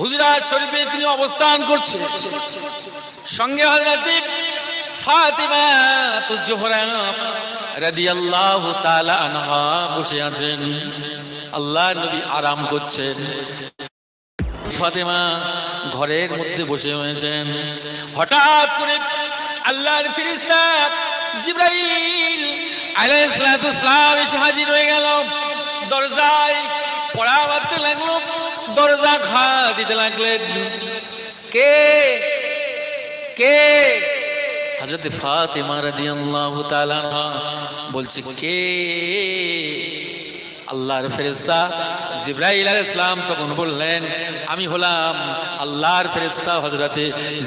Speaker 1: হুজরাত শরীফে তিনি অবস্থান করছেন, সঙ্গে হযরত ফাতিমা তুজ-জোহরা রাদিয়াল্লাহু তাআলা আনহা বসে আছেন। আল্লাহ নবী আরাম করছেন, ফাতিমা ঘরের মধ্যে বসে হয়েছেন। হঠাৎ করে আল্লাহর ফেরেশতা জিবরাইল আলাইহিস সালাম এসে হাজির হয়ে গেল। দরজায় পড়া বাজতে লাগলো, দরজা ঘা দিতে লাগলেন। কে কে? হযরত ফাতিমা রাদিয়াল্লাহু তাআলা বলছে, কে? আল্লাহর ফেরেশতা জিবরাইল আলাইহিস সালাম তখন বললেন, আমি হলাম আল্লাহর ফেরেশতা হযরত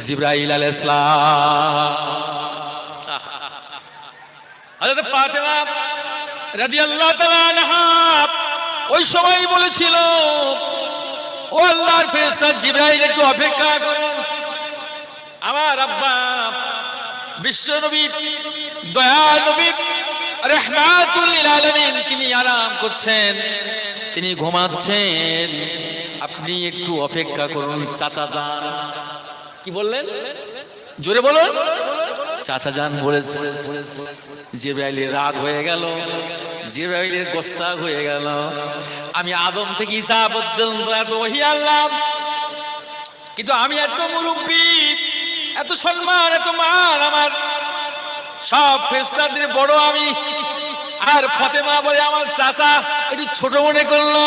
Speaker 1: জিবরাইল আলাইহিস সালাম। হযরত ফাতিমা রাদিয়াল্লাহু তাআলা আনহা ওই সময় বলেছিল, ও আল্লাহর ফেরেশতা জিবরাইল, একটু অপেক্ষা করুন। আমার আব্বা বিশ্ব নবী দয়া নবী রাহমাতুল লিল আলামিন তিনি আরাম করছেন, তিনি ঘুমাচ্ছেন, আপনি একটু অপেক্ষা করুন। চাচা যান। কি বললেন? জোরে বলুন। চাচা যান বলেছে। জিবরাইলের রাগ হয়ে গেল, জিবরাইলের গোসা হয়ে গেল। আমি আদম থেকে ঈসা পর্যন্ত এত ওহী আনলাম, কিন্তু আমি এত মুরব্বী, এত সম্মান, এত মান, আমার সব ফেরেশতাদের বড় আমি, আর ফাতেমা বলে আমার চাচা একটু ছোট মনে করলো,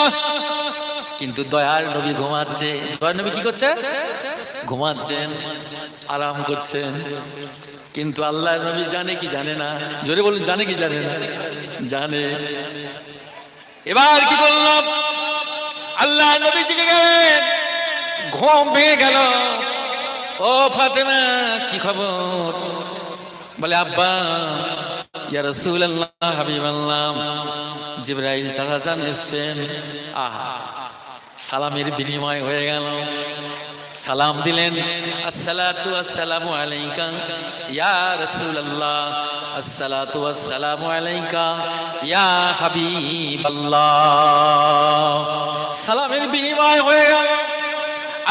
Speaker 1: কিন্তু দয়ার নবী ঘুমাচ্ছে। দয়ার নবী কি করছে? ঘুমাচ্ছেন, আরাম করছেন। কিন্তু আল্লাহর নবী জানে কি জানে না? জোরে বলুন, জানে কি জানে না? জানে। এবার কি করলো? আল্লাহ নবী জেগে গেলেন, ঘুম ভেঙে গেল। ও ফাতেমা কি খবর? বলে আব্বা, ইয়া রাসূলুল্লাহ, হাবিবাল্লাহ, জিবরাইল চাচা এসেছেন। আহা, সালামের বিনিময় হয়ে গেল। সালাম দিলেন, আসসালাতু আসসালামু আলাইকা ইয়া রাসূলুল্লাহ, আসসালাতু আসসালামু আলাইকা ইয়া হাবিবাল্লাহ। সালামের বিনিময় হয়ে গেল।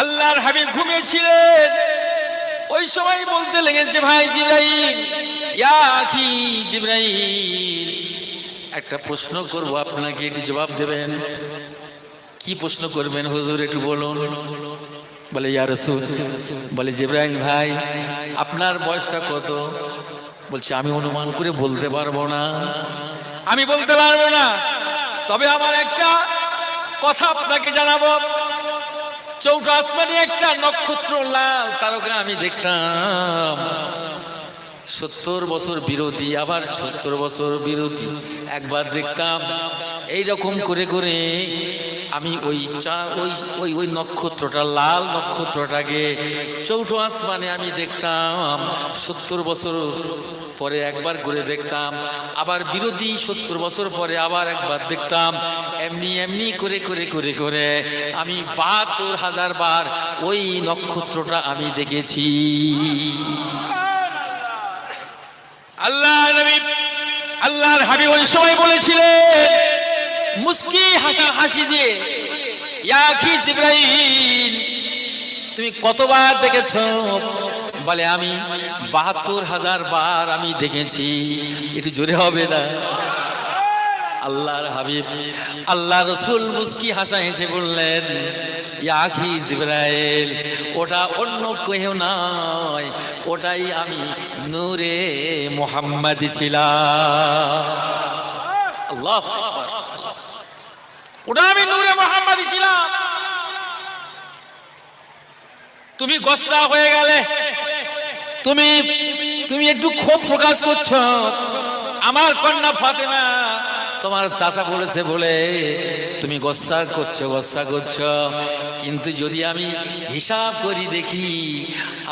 Speaker 1: আল্লাহর হাবিব ঘুমিয়েছিলেন। ওই সময় বলতে লেগেছে, ভাই জিবরাইল, ইয়া আখি জিবরাইল, একটা প্রশ্ন করব, আপনাকে একটু জবাব দেবেন। কি প্রশ্ন করবেন হুজুর, একটু বলুন। বলে ইয়া রাসূল, বলে জিবরাইল ভাই, আপনার বয়সটা কত? বলছে আমি অনুমান করে বলতে পারবো না, আমি বলতে পারবো না, তবে আমার একটা কথা আপনাকে জানাবো। চৌঠা আসমানে একটা নক্ষত্র লাল তারকা আমি দেখতাম, 70 বছর বিরতি, আবার 70 বছর বিরতি, একবার দেখতাম। এইরকম করে করে আমি ওই নক্ষত্রটা, লাল নক্ষত্রটাকে চৌঠো আসমানে আমি দেখতাম। 70 বছর পরে একবার করে দেখতাম, আবার বিরোধী 70 বছর পরে আবার একবার দেখতাম। এমনি এমনি করে করে করে করে আমি 72,000 বার ওই নক্ষত্রটা আমি দেখেছি। আল্লাহর হাবিব ওই সময় বলেছিলেন মুস্কি হাসি দিয়ে, ইয়া আখি জিবরাইল, তুমি কতবার দেখেছো? বলে আমি 72,000 বার আমি দেখেছি। একটু জোরে হবে না? আল্লাহর হাবিব, আল্লাহ রসুল মুস্কি হাসা হেসে বললেন, ইয়া আখি জিবরাইল, ওটা অন্য কেউ নয়, ওটাই আমি নূরে মুহাম্মদ ছিলাম। আল্লাহ, ওটা আমি নূরে মুহাম্মদ ছিলাম। তুমি গোসা হয়ে গেলে, তুমি একটু ক্ষোভ প্রকাশ করছো। আমার কন্যা ফাতেমা, তোমার চাচা বলেছে বলে তুমি গোসা করছো, কিন্তু যদি আমি হিসাব করি দেখি,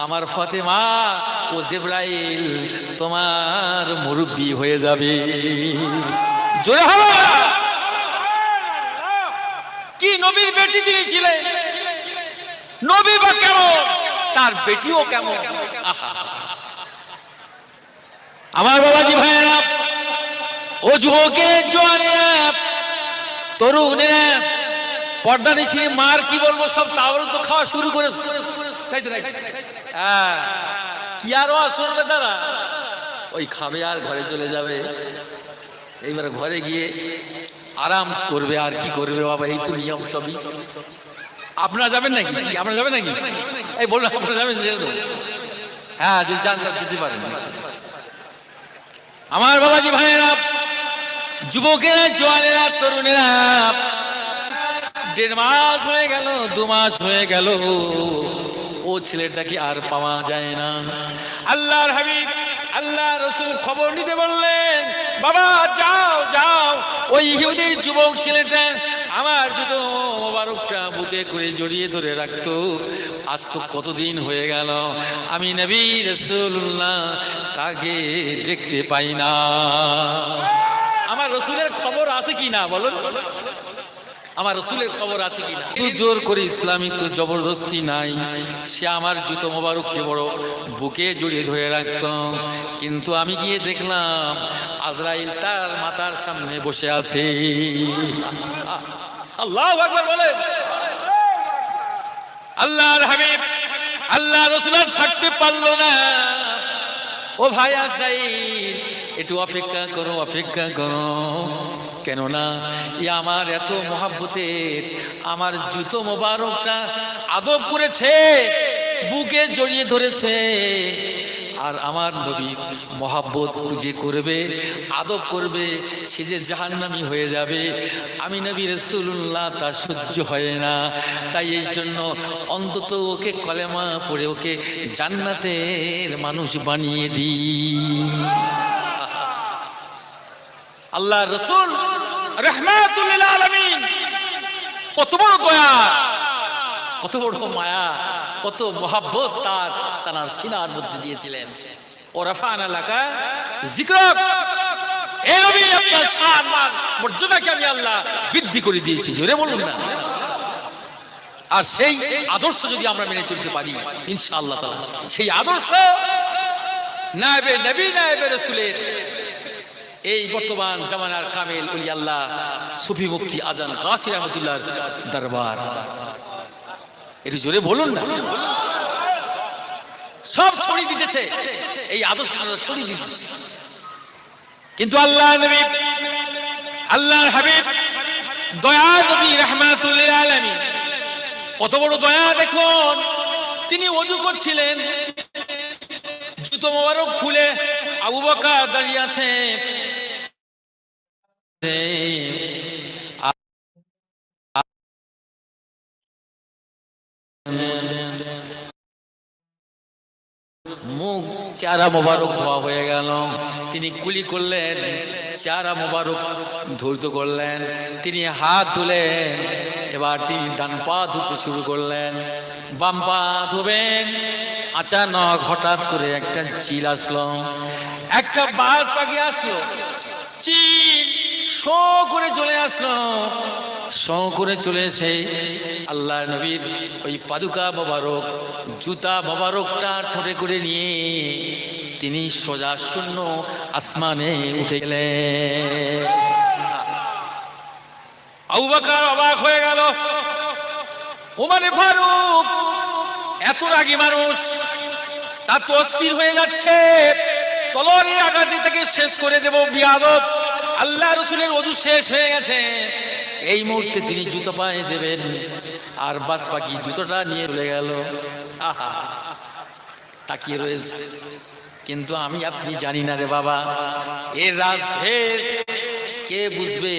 Speaker 1: আমার ফাতেমা ও জিবরাইল তোমার মুরব্বি হয়ে যাবে। জোরে হবে? কি নবীর বেটি তিনি ছিলেন, নবী বা কেমন, তার বেটিও কেমন। আমার বাবাজি ভাইয়েরা, ও যুবকের, জোয়ানেরা, তরুণেরা, পর্দানিশীর মার কি বলবো, সব তাওয়ার তো খাওয়া শুরু করেছে, তাই তো? হ্যাঁ, কি আর শুনবে তারা? ওই খাবে আর ঘরে চলে যাবে। এইবার ঘরে গিয়ে আরাম করবে, আর কি করবে বাবা, এই তো নিয়ম সবই। আপনারা যাবেন নাকি? আপনারা যাবেন নাকি? এই বলুন, আপনারা যাবেন? হ্যাঁ, যদি যান দিতে পারেন। আমার বাবাজি ভাইয়েরা, যুবকেরা, জওয়ানেরা, তরুণেরা, 1.5 মাস হয়ে গেল, 2 মাস হয়ে গেল, ও ছেলেটাকে আর পাওয়া যায় না। আল্লাহর হাবিব, আল্লাহ রসুল খবর নিতে বললেন, বাবা যাও যাও, ওই ইহুদির যুবক ছেলেটা আমার জুতো মোবারকটা বুকে করে জড়িয়ে ধরে রাখতো। আজ তো কতদিন হয়ে গেল, আমি নবী রাসূলুল্লাহ তাকে দেখতে পাই না। আমার রসুলের খবর আছে কি না বলুন? আমার রসুলের খবর আছে কিনা? তুই জোর করে ইসলামিক তো জবরদস্তি নাই। সে আমার জুতো মোবারককে বড় বুকে জড়িয়ে ধরে রাখত, কিন্তু আমি গিয়ে দেখলাম আজরাইল তার মাথার সামনে বসে আছে। আল্লাহু আকবার বলেন। আল্লাহর হাবিব, আল্লাহ রসুল থাকতে পারলো না। ও ভাই আজরাইল, একটু অপেক্ষা করো, অপেক্ষা করো, কেননা আমার এত মহাব্বতের আমার জুতো মোবারকটা আদব করেছে, বুকে জড়িয়ে ধরেছে, আর আমার নবী মহাব্বত যে করবে, আদব করবে, সে যে জাহান্নামী হয়ে যাবে, আমি নবী রাসূলুল্লাহ তা সহ্য হয় না। তাই এই জন্য অন্তত ওকে কলেমা পড়ে ওকে জান্নাতের মানুষ বানিয়ে দিই। আল্লাহ রাসূল রাহমাতুল লিল আলামিন, কত বড় দয়া, কত বড় মায়া, কত মহাব্বত তার সিনার মধ্যে দিয়েছিলেন। ও রাফা'না লাকা যিকরাক, এ নবী আপনার শান মান মর্যাদাকে আমি আল্লাহ বৃদ্ধি করে দিয়েছি, জোরে বলুন না। আর সেই আদর্শ যদি আমরা মেনে চলতে পারি ইনশাআল্লাহ তাআলা, সেই আদর্শ নায়েবে নবী নায়েবে রাসূলের এই বর্তমান জামানার কামেল ওলি আল্লাহ সুফি মুফতি আজান কাসি রহমাতুল্লাহর দরবার, এটি জোরে বলুন না। সব ছড়িয়ে দিতেছে, এই আদর্শ ছড়িয়ে দিতেছে, কিন্তু আল্লাহ নবী, আল্লাহর হাবিব, দয়া নবী রাহমাতুল লিল আলামিন, কত বড় দয়া দেখুন। তিনি ওযু করছিলেন, জুতো মোবারক খুলে আবু বকর দাঁড়িয়ে আছে, মুখ চেহারা মোবারক ধোয়া হয়ে গেল, তিনি কুলি করলেন, চেহারা মোবারক ধৌত করলেন, তিনি হাত ধুলেন, এবার তিনি ডান পা ধুতে শুরু করলেন, বাম পা ধুবেন। আচানক হঠাৎ করে একটা চিল আসলো, একটা বাজ পাখি আসলো, চিল শো করে চলে আসলো, শো করে চলে এসে আল্লাহ নবীর ওই পাদুকা মোবারক, জুতা মোবারকটা ঠোঁটে করে নিয়ে তিনি সোজা শূন্য আসমানে উঠে গেলেন। আবু বকর অবাক হয়ে গেল, ওমরে ফারুক এত রাগী মানুষ, তার তো অস্থির হয়ে যাচ্ছে, তলোয়ারের আঘাতে তাকে শেষ করে দেব, বিয়াদব। আল্লাহ রাসূলের ওযু শেষ হয়ে গেছে, এই মুহূর্তে তিনি জুতো পায়ে দেবেন, আর বাস পাখি জুতোটা নিয়ে চলে গেল। আহা, তাকিয়ে রয়েছে, কিন্তু আমি আপনি জানি না রে বাবা, এর রাজভেদ কে বুঝবে?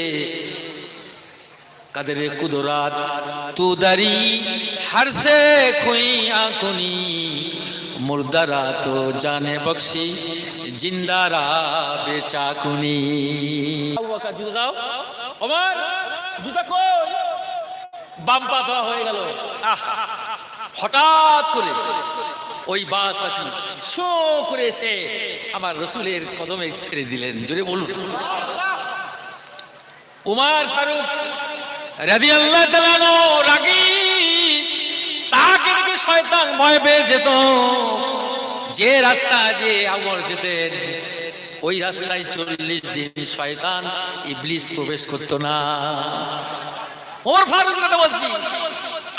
Speaker 1: কাদের কুদরাত তু দারি হর সে খুই আকুনি, মুর্দারা তো জানে বখশি, জিন্দারা বেচাকুনি। জুতা দাও, ওমর জুতা কই? বাম পা ধোয়া হয়ে গেল। হঠাৎ করে ওই বাস পাখি শো করে এসে আমার রসুলের কদমে ফেলে দিলেন, জোরে বলুন। উমর ফারুক রাদিয়াল্লাহু তাআলা আনহু রাগী, তাকে দেখে শয়তান ভয় পেয়ে যেত। যে রাস্তা দিয়ে ওমর যেতেন, ওই রাস্তায় 40 দিন শয়তান ইবলিস প্রবেশ করতো না। ওমর ফারুক কথা বলছি,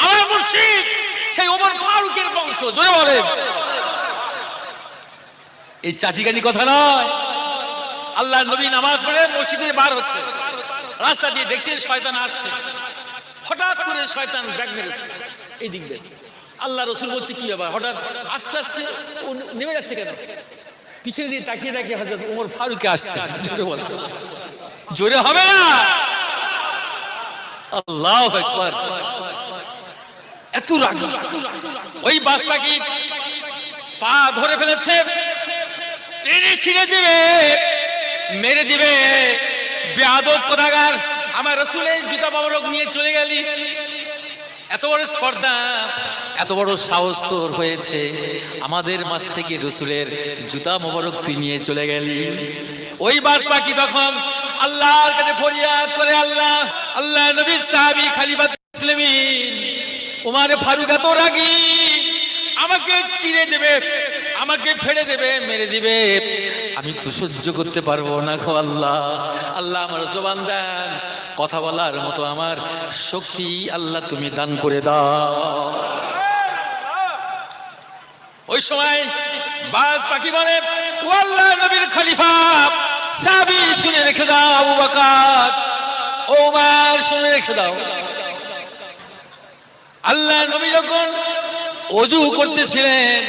Speaker 1: আমার মুর্শিদ সেই ওমর ফারুকের বংশ, জোরে বলেন। এই চাটিকানি কথা নয়। আল্লাহ নবী নামাজ পড়ে মসজিদে বার হচ্ছে, রাস্তা দিয়ে দেখছে শয়তান আসছে, হঠাৎ করে শয়তান ব্যাগ মেরেছে এই দিক দিয়ে। আল্লাহ রসুল বলছে কি ব্যাপার, হঠাৎ আস্তে আস্তে নেমে যাচ্ছে কেন? পিছনে দিয়ে তাকিয়ে তাকিয়ে হযরত ওমর ফারুক আসছে। জোরে বল, জোরে হবে না? আল্লাহু আকবার। এত রাগী, ওই বাস পাখি পা ধরে ফেলেছে, টেনে ছিঁড়ে দিবে, মেরে দিবে। বেয়াদব কোথাকার, আমার রসুলের জুতা মোবারক নিয়ে চলে গেলি, এত বড় স্পর্ধা, এত বড় সাহস তোর হয়েছে, আমাদের মাঝ থেকে রসুলের জুতা মোবারক তুই নিয়ে চলে গেলি। ওই বাস পাখি তখন আল্লাহর কাছে ফরিয়াদ করে, আল্লাহ, আল্লাহ নবীর সাহাবী খলিফাতুল মুসলিমিন ওমর ফারুক এত রাগী, আমাকে চিড়ে দেবে, আমাকে ফেলে দেবে, মেরে দিবে, আমি তো সহ্য করতে পারবো না গো আল্লাহ। আল্লাহ আমার জবান দেন, কথা বলার মতো আমার শক্তি আল্লাহ তুমি দান করে দাও। ওই সময় বাজ পাখি বলে, ও আল্লাহ নবীর খলিফা সাহাবী, শুনে রেখে দাও, আবু বকর, ওমর শুনে রেখে দাও। আল্লাহ নবী যখন ওযু করতেছিলেন,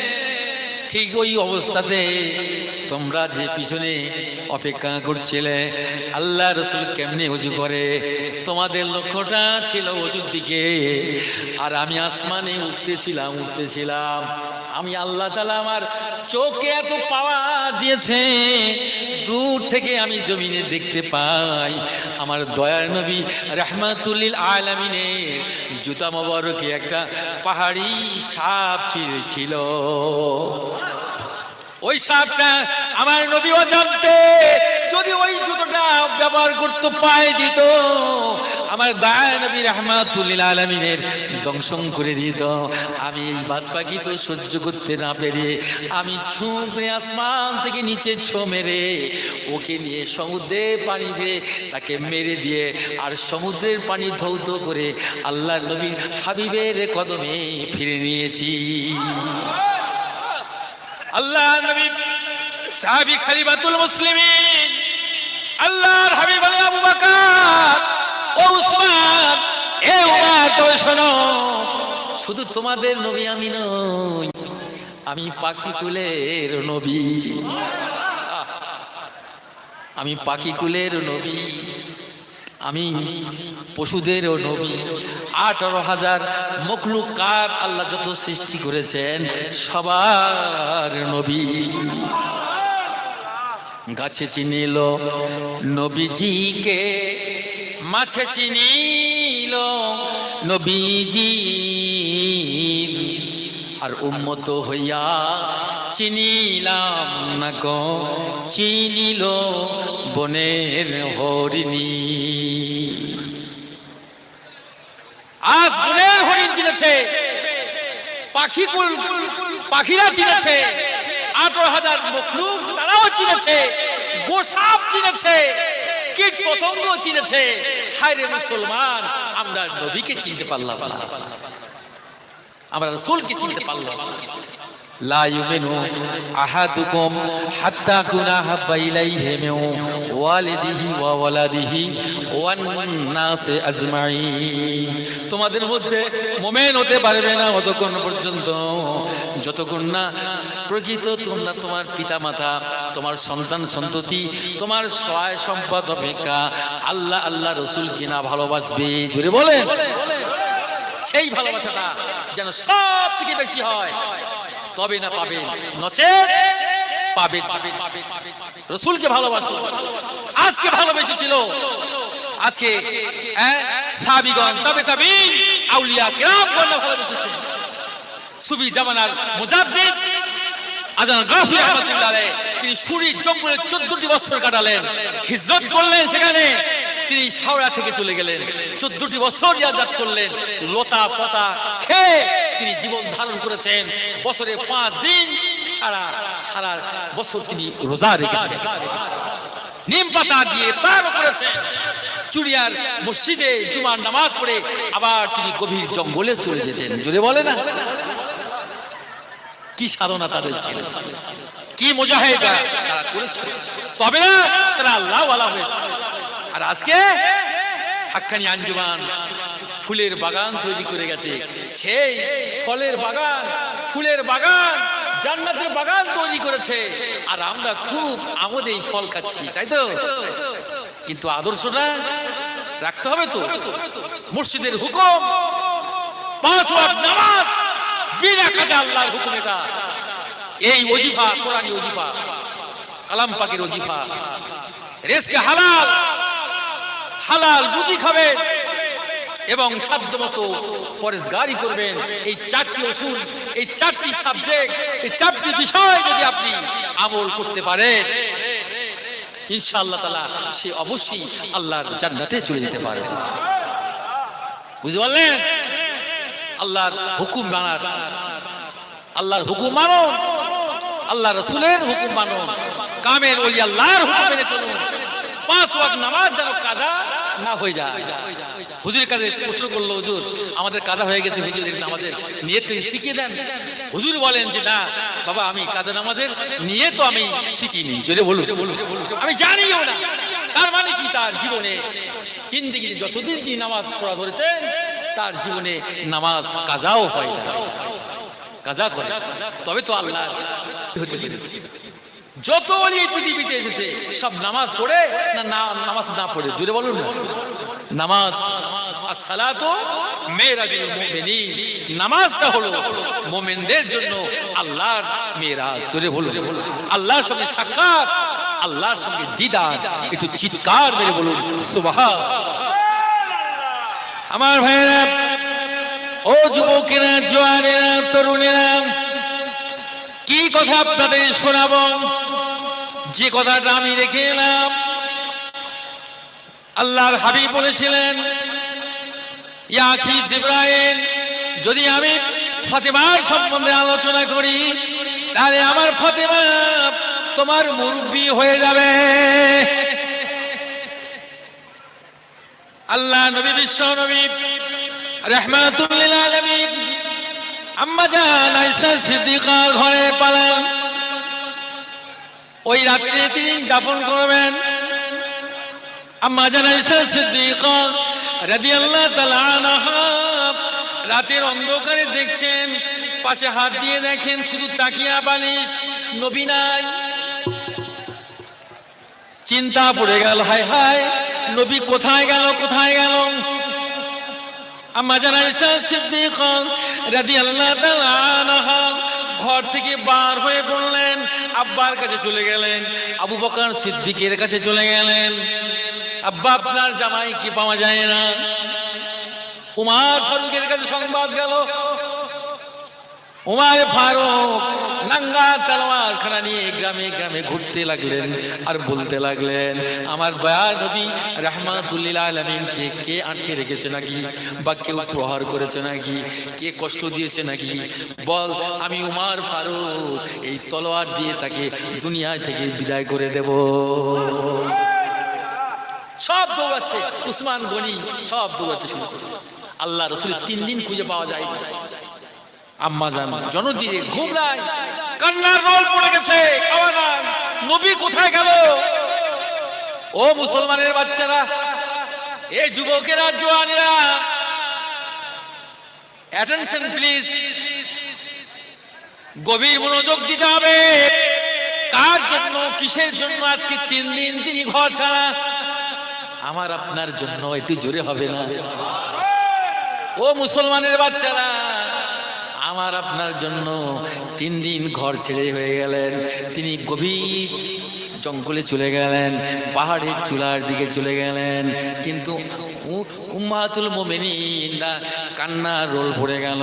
Speaker 1: ঠিক ওই অবস্থাতে তোমরা যে পিছনে অপেক্ষা করছিলে আল্লাহ রসুল কেমনে ওযু করে, তোমাদের লক্ষ্যটা ছিল ওযুর দিকে, আর আমি আসমানে উঠতেছিলাম। আমি আল্লাহ তাআলা আমার চোখে এত পাওয়ার দিয়েছে, দূর থেকে আমি জমিনে দেখতে পাই আমার দয়ার নবী রাহমাতুল লিল আলামিনের জুতা মোবারকে একটা পাহাড়ি সাপ ছিল। ওই সাপটা আমার নবী অজান্তে যদি ওই জুতোটা ব্যবহার করতে পায়ে দিত, আমার দয়ার নবী রাহমাতুল লিল আলামিনের দংশন করে দিত। আমি এই বাজ পাখি তো সহ্য করতে না পেরে আমি ছুঁড়ে আসমান থেকে নিচে ছো মেরে ওকে নিয়ে সমুদ্রে পানি পেয়ে তাকে মেরে দিয়ে আর সমুদ্রের পানি ধৌত করে আল্লাহর নবী হাবিবের কদমে ফিরে নিয়েছি। আল্লাহ নবী সাহাবী খলিফাতুল মুসলিমিন আল্লাহর হাবিব আলী আবু বকর ও উসমান, এ উমর, তো শোনো, শুধু তোমাদের নবী আমি নই, আমি পাখি কুলের নবী, আমি পাখি কুলের নবী, আমি পশুদেরও নবী। 18,000 মখলুকাত আল্লাহ যত সৃষ্টি করেছেন সবার নবী। গাছে চিনিল নবীজিকে, মাছে চিনিল নবীজি, আর উম্মত হইয়া চিনিলাম না গো, চিনিল বনের হরিণী। আজ বনের হরিণ চিনেছে, পাখিরা চিনেছে, 18,000 মখলুক তারাও চিনেছে, গোসাপ চিনেছে, কীট পতঙ্গ চিনেছে। হায় রে মুসলমান, আমরা নবীকে চিনতে পারলাম না, আমরা রাসূলকে চিনতে পারলাম। লা ইউমিনু আহাদুকুম হাত্তা কুনা হাব্বা ইলাইহি মিন ওয়ালিদিহি ওয়া ওয়ালাদিহি ওয়ান নাসি আজমাইন। তোমাদের মধ্যে মুমিন হতে পারবে না ততক্ষণ পর্যন্ত যতক্ষণ না প্রকৃত তোমরা তোমার পিতামাতা, তোমার সন্তান সন্ততি, তোমার সহায় সম্পদ অপেক্ষা আল্লাহ আল্লাহ রাসূলকে না ভালোবাসবে। জোরে বলেন, সেই ভালোবাসাটা যেন সব থেকে বেশি হয়, তবে না পাবেন, নচেত পাবেন। রাসূলকে ভালোবাসো। আজকে ভালোবেসেছিল, আজকে সাহাবীগণ, তবে তাবিঈন, আউলিয়া কিরামগণ ভালোবেসেছে। সুফি জামানার মুজাদ্দিদ আজান গাসি রাহমাতুল্লাহ আলাইহি, তিনি সুরি জঙ্গলে 14টি বছর কাটালেন, হিজরত করলেন, সেখানে তিনি হাওড়া থেকে চলে গেলেন, 14টি বছর জিয়ারত করলেন, লতা পাতা খেয়ে তিনি জীবন ধারণ করেছেন। বছরে 5 দিন ছাড়া সারা বছর তিনি রোজা রেখেছেন, নিম পাতা দিয়ে তার করেছেন। চুড়িয়ার মসজিদে জুমার নামাজ পড়ে আবার তিনি গভীর জঙ্গলে চলে যেতেন। জোরে বলে না, কি সাধনা তাদের ছিল, কি মুজাহিদা তারা করেছিল, তবে না তারা আল্লাহ ওয়ালা হয়েছে। আর আজকে হাক্কানি আঞ্জুমান ফুলের বাগান তৈরি করে গেছে, সেই ফলের বাগান, ফুলের বাগান, জান্নাতের বাগান তৈরি করেছে, আর আমরা খুব আমোদে ফল খাচ্ছি, তাই তো? কিন্তু আদর্শটা রাখতে হবে তো। মসজিদের হুকুম, 5 ওয়াক্ত নামাজ বিনা কাজে আল্লাহর হুকুম, এটা এই ওজিফা, কোরআনী ওজিফা, কালাম পাকের ওজিফা, রিজকে হালাল, হালাল রুজি খাবেন এবং সাধ্যমতো পরেজগারি করবেন। এই 4টি উসুল, এই 4টি সাবজেক্ট, এই 4টি বিষয় যদি আপনি আমল করতে পারেন, ইনশাআল্লাহ তাআলা সে অবশ্যই আল্লাহর জান্নাতে চলে যেতে পারে। বুঝতে পারলেন? আল্লাহর হুকুম মানার, আল্লাহর হুকুম মানুন, আল্লাহ রাসূলের হুকুম মানুন, কামেল ওলি আল্লাহর হুকুম মেনে চলুন। 5 ওয়াক্ত নামাজ যেন কাজা না হয়ে যায়। হুজুরের কাছে প্রশ্ন করলো, হুজুর আমাদের কাজা হয়ে গেছে, হুজুরের নামাজের নিয়ত শিখিয়ে দেন। হুজুর বলেন যে না বাবা, আমি কাজা নামাজের নিয়ত আমি শিখিনি। যদি বলুন আমি জানিও না, তার মানে কি? তার জীবনে জিন্দেগিতে যতদিন তিনি নামাজ পড়া ধরেছেন, তার জীবনে নামাজ কাজাও হয় না, কাজা করে, তবে তো আল্লাহ হতে পেরেছি। যত ওলি পৃথিবীতে এসেছে সব নামাজ পড়ে না নামাজ না পড়ে, জোরে বলুন না। নামাজ, আসসালাতু মিরাজুল মুমিনিন, নামাজটা হলো মুমিনদের জন্য আল্লাহর মিরাজ। জোরে বলুন, আল্লাহর সঙ্গে সাক্ষাৎ, আল্লাহর সঙ্গে দিদার। একটু চিৎকার মেরে বলুন সুবহান। আমার ভাইরা, ও যুবকেরা, জওয়ানেরা, তরুণেরা, কি কথা আপনাদের শোনাবো? যে কথাটা আমি রেখে এলাম, আল্লাহর হাবিব বলেছিলেন, ইয়া আখি জিবরাইল, যদি আমি ফাতেমার সম্বন্ধে আলোচনা করি তাহলে আমার ফাতেমা তোমার মুরব্বি হয়ে যাবে। আল্লাহ নবী, বিশ্ব নবী রাহমাতুল লিল আলামিন আম্মা জান আয়েশা সিদ্দিকার ঘরে পালান। ওই রাত্রে তিনি যাপন করবেন। আম্মা জান আয়েশা সিদ্দিকা রাদিয়াল্লাহু তাআলা আনহা রাতের অন্ধকারে দেখছেন, পাশে হাত দিয়ে দেখেন শুধু তাকিয়া বালিশ, নবী নাই। চিন্তা পড়ে গেল, হায় হায় নবী কোথায় গেল, কোথায় গেল? আম্মা জান আয়েশা সিদ্দিকা রাদিয়াল্লাহু তাআলা আনহা ঘর থেকে বার হয়ে বললেন, আব্বার কাছে চলে গেলেন, আবু বকর সিদ্দিকের কাছে চলে গেলেন। আব্বা, আপনার জামাইকে পাওয়া যায় না। উমর ফারুকের কাছে সংবাদ গেল। উমর ফারুক নাঙ্গা তলোয়ার খানা নিয়ে গ্রামে গ্রামে ঘুরতে লাগলেন আর বলতে লাগলেন, আমার দয়ার নবী রাহমাতুল লিল আলামিনকে কে আটকে রেখেছে নাকি, বা কেউ প্রহার করেছে নাকি, কে কষ্ট দিয়েছে নাকি, বল, আমি উমর ফারুক এই তলোয়ার দিয়ে তাকে দুনিয়া থেকে বিদায় করে দেব। সব দৌড়াচ্ছে, উসমান গনি সব দৌড়াতে শুরু করল। আল্লাহ রাসূল 3 দিন খুঁজে পাওয়া যায় না। আম্মা জান জনদিরে ঘুম নাই, কান্নার রোল পড়ে গেছে, খাওয়া নাই, নবী কোথায় গেল? ও মুসলমানের বাচ্চারা, এই যুবকেরা, জওয়ানেরা, অ্যাটেনশন প্লিজ, গভীর মনোযোগ দিতে হবে। কার জন্য, কিসের জন্য আজকে 3 দিন তিনি ঘর ছাড়া? আমার আপনার জন্য। একটু জোরে হবে না? ও মুসলমানের বাচ্চারা, আমার আপনার জন্য 3 দিন ঘর ছেড়ে হয়ে গেলেন। তিনি গভীর জঙ্গলে চলে গেলেন, পাহাড়ের চূড়ার দিকে চলে গেলেন, কিন্তু উম্মাতুল মুমিনিনরা কান্নার রোল পড়ে গেল।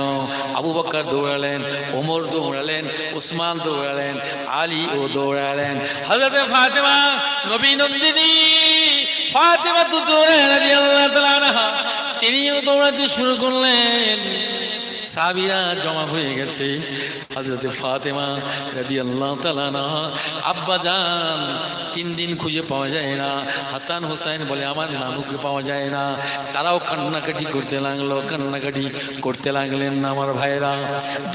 Speaker 1: আবু বকর দৌড়ালেন, ওমর দৌড়ালেন, উসমান দৌড়ালেন, আলী ও দৌড়ালেন। হযরত ফাতেমা, নবী নন্দিনী ফাতেমা রাদিয়াল্লাহু তাআলা আনহা, তিনিও দৌড়াতে শুরু করলেন। সাহাবীরা জমা হয়ে গেছে। হযরত ফাতেমা রাদিয়াল্লাহু তাআলা আনহা, আব্বা জান 3 দিন খুঁজে পাওয়া যায় না। হাসান হুসাইন বলে, আমার নানুকে পাওয়া যায় না। তারাও কান্নাকাটি করতে লাগলো, কান্নাকাটি করতে লাগলেন। আমার ভাইরা,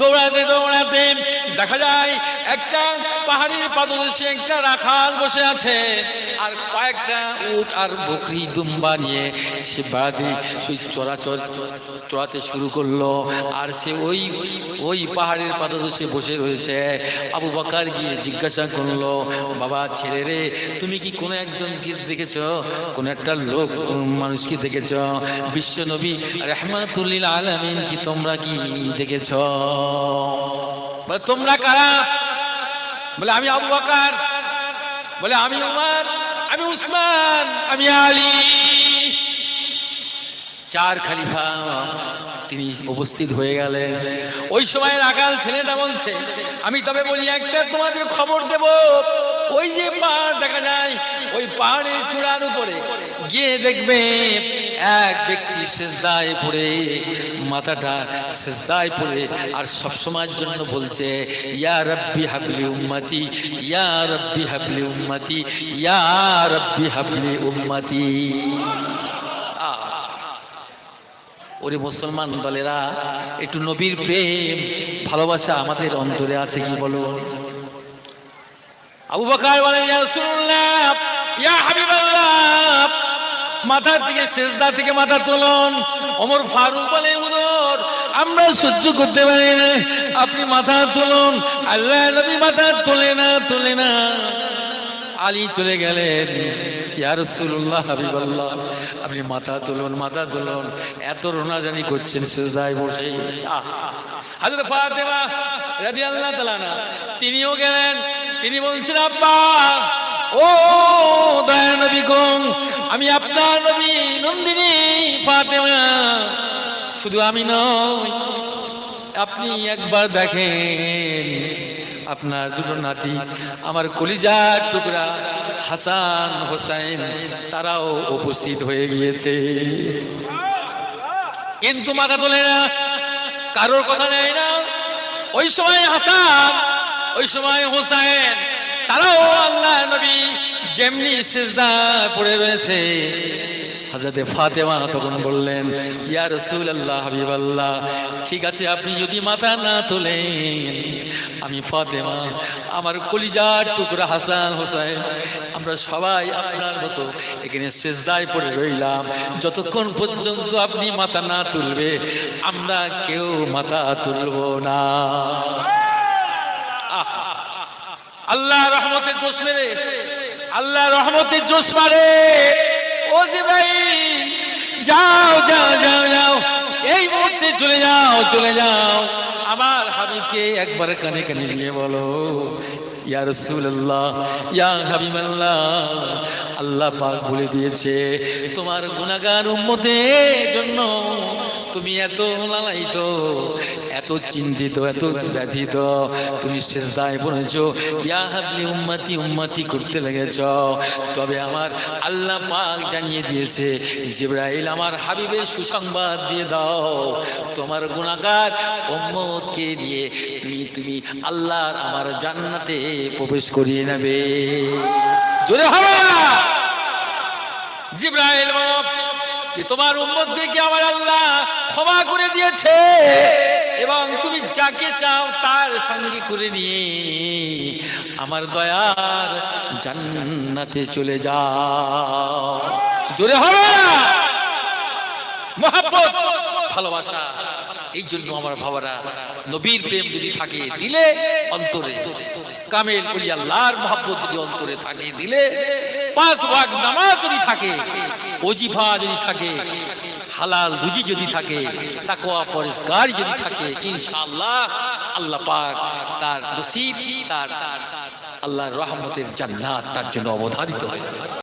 Speaker 1: দৌড়াতে দৌড়াতে দেখা যায় একটা পাহাড়ের পাদদেশে একটা রাখাল বসে আছে, আর কয়েকটা উট আর বকরি দুম্বা নিয়ে সে বাদে সেই চড়াতে শুরু করলো। আর সে ওই পাহাড়ের পাদদেশে বসে রয়েছে। আবু বকর গিয়ে জিজ্ঞাসা করলো, বাবা ছেলে রে, তুমি কি কোনো একজনকে দেখেছ, কোন একটা লোক, কোন মানুষকে দেখেছ? বিশ্ব নবী রাহমাতুল লিল আলামিন কি তোমরা কি দেখেছ? বলে, তোমরা কারা? বলে, আমি আবু বকর। বলে, আমি উমর, আমি উসমান, আমি আলী। 4 খলিফা তিনি উপস্থিত হয়ে গেলেন। ওই সময় রাখাল ছেলেটা বলছে, আমি তবে বলি একটা তোমাদের খবর দেব, ওই যে পাহাড় দেখা যায়, ওই পাহাড়ের চূড়ার উপরে গিয়ে দেখবে এক ব্যক্তি সেজদায় পড়ে, মাথাটা সেজদায় পড়ে, আর সব সময়ের জন্য বলছে, ইয়া রাব্বি হাবলি উম্মতি, ইয়া রাব্বি হাবলি উম্মতি, ইয়া রাব্বি হাবলি উম্মতি। ওরে মুসলমান দলেরা, একটু নবীর প্রেম ভালোবাসা আমাদের অন্তরে আছে কি বলো? আবু বকর বলেন, ইয়া রাসূলুল্লাহ, ইয়া হাবিবাল্লাহ, মাথার দিকে সেজদা থেকে মাথা তুলুন। ওমর ফারুক বলে, হুজুর আমরা সহ্য করতে পারি না, আপনি মাথা তুলুন। আল্লাহ নবী মাথা তোলে না। আলী চলে গেলেন, ইয়া রাসূলুল্লাহ হাবিবাল্লাহ, আপনি মাথা তুলুন। এত রোনাজানি করছেন সিজদায় বসে। হযরত ফাতেমা রাদিয়াল্লাহু তাআলা আনহা তিনিও গেলেন। তিনি বলছেন, আব্বা ও দয়ার নবী গো, আমি আপনার নবী নন্দিনী ফাতেমা, শুধু আমি নই, আপনি একবার দেখেন আপনার দুটো নাতি, আমার কলিজার টুকরা হাসান হোসেন, তারাও উপস্থিত হয়ে গিয়েছে। কিন্তু মাথা তোলে না, কারোর কথা নেয় না। ওই সময় হাসান, ওই সময় হোসেন, তারাও আল্লাহ নবী যেমনি সিজদায় পড়ে রয়েছে। হযরত ফাতেমা তখন বললেন, ইয়া রাসূলুল্লাহ হাবিবাল্লাহ, ঠিক আছে, আপনি যদি মাথা না তোলেন, আমি ফাতেমা, আমার কলিজার টুকরা হাসান হোসেন, আমরা সবাই আপনার মতো এখানে সিজদায় পড়ে রইলাম। যতক্ষণ পর্যন্ত আপনি মাথা না তুলবে, আমরা কেউ মাথা তুলব না। আল্লাহ রহমতের জোশ মেরে, আল্লাহ রহমতের জোশ মারে। ও জিবরাইল, যাও, এই মুহূর্তে চলে যাও, আমার হাবিবকে একবার কানে কানে নিয়ে বলো, ইয়া রাসূলুল্লাহ, ইয়া হাবিবাল্লাহ, আল্লাহ পাক বলে দিয়েছে তোমার গুনাহগার উম্মতের জন্য তুমি এত লালায়িত, এত চিন্তিত, এত ব্যথিত, তুমি সিজদায় পড়েছো, ইয়া হাবলি উম্মতি করতে লেগেছ। তবে আমার আল্লাহ পাক জানিয়ে দিয়েছে, জিবরাইল, আমার হাবিবের সুসংবাদ দিয়ে দাও, তোমার গুনাহগার উম্মতকে দিয়ে তুমি আল্লাহর আমার জান্নাতে প্রবেশ করিয়ে নেবে। জোরে হবে না? জিবরাইল বলো, তোমার উম্মতদেরকে আমার আল্লাহ ক্ষমা করে দিয়েছে, এবং তুমি যাকে চাও তার সঙ্গে করে নিয়ে আমার দয়ার জান্নাতে চলে যাও। জোরে হবে না? মহব্বত, ভালোবাসা। এই জন্য আমার ভাবারা, নবীর প্রেম যদি থাকে দিলে অন্তরে, কামেল ওলি আল্লাহর মহব্বত যদি অন্তরে থাকে দিলে, 5 ওয়াক্ত নামাজ যদি থাকে, ওজিফা যদি থাকে, হালাল রুজি যদি থাকে, তাকওয়া পরহেজগারি যদি থাকে, ইনশাআল্লাহ আল্লাহ পাক তার নসিব, তার আল্লাহর রহমতের জান্নাত তার জন্য অবধারিত হয়।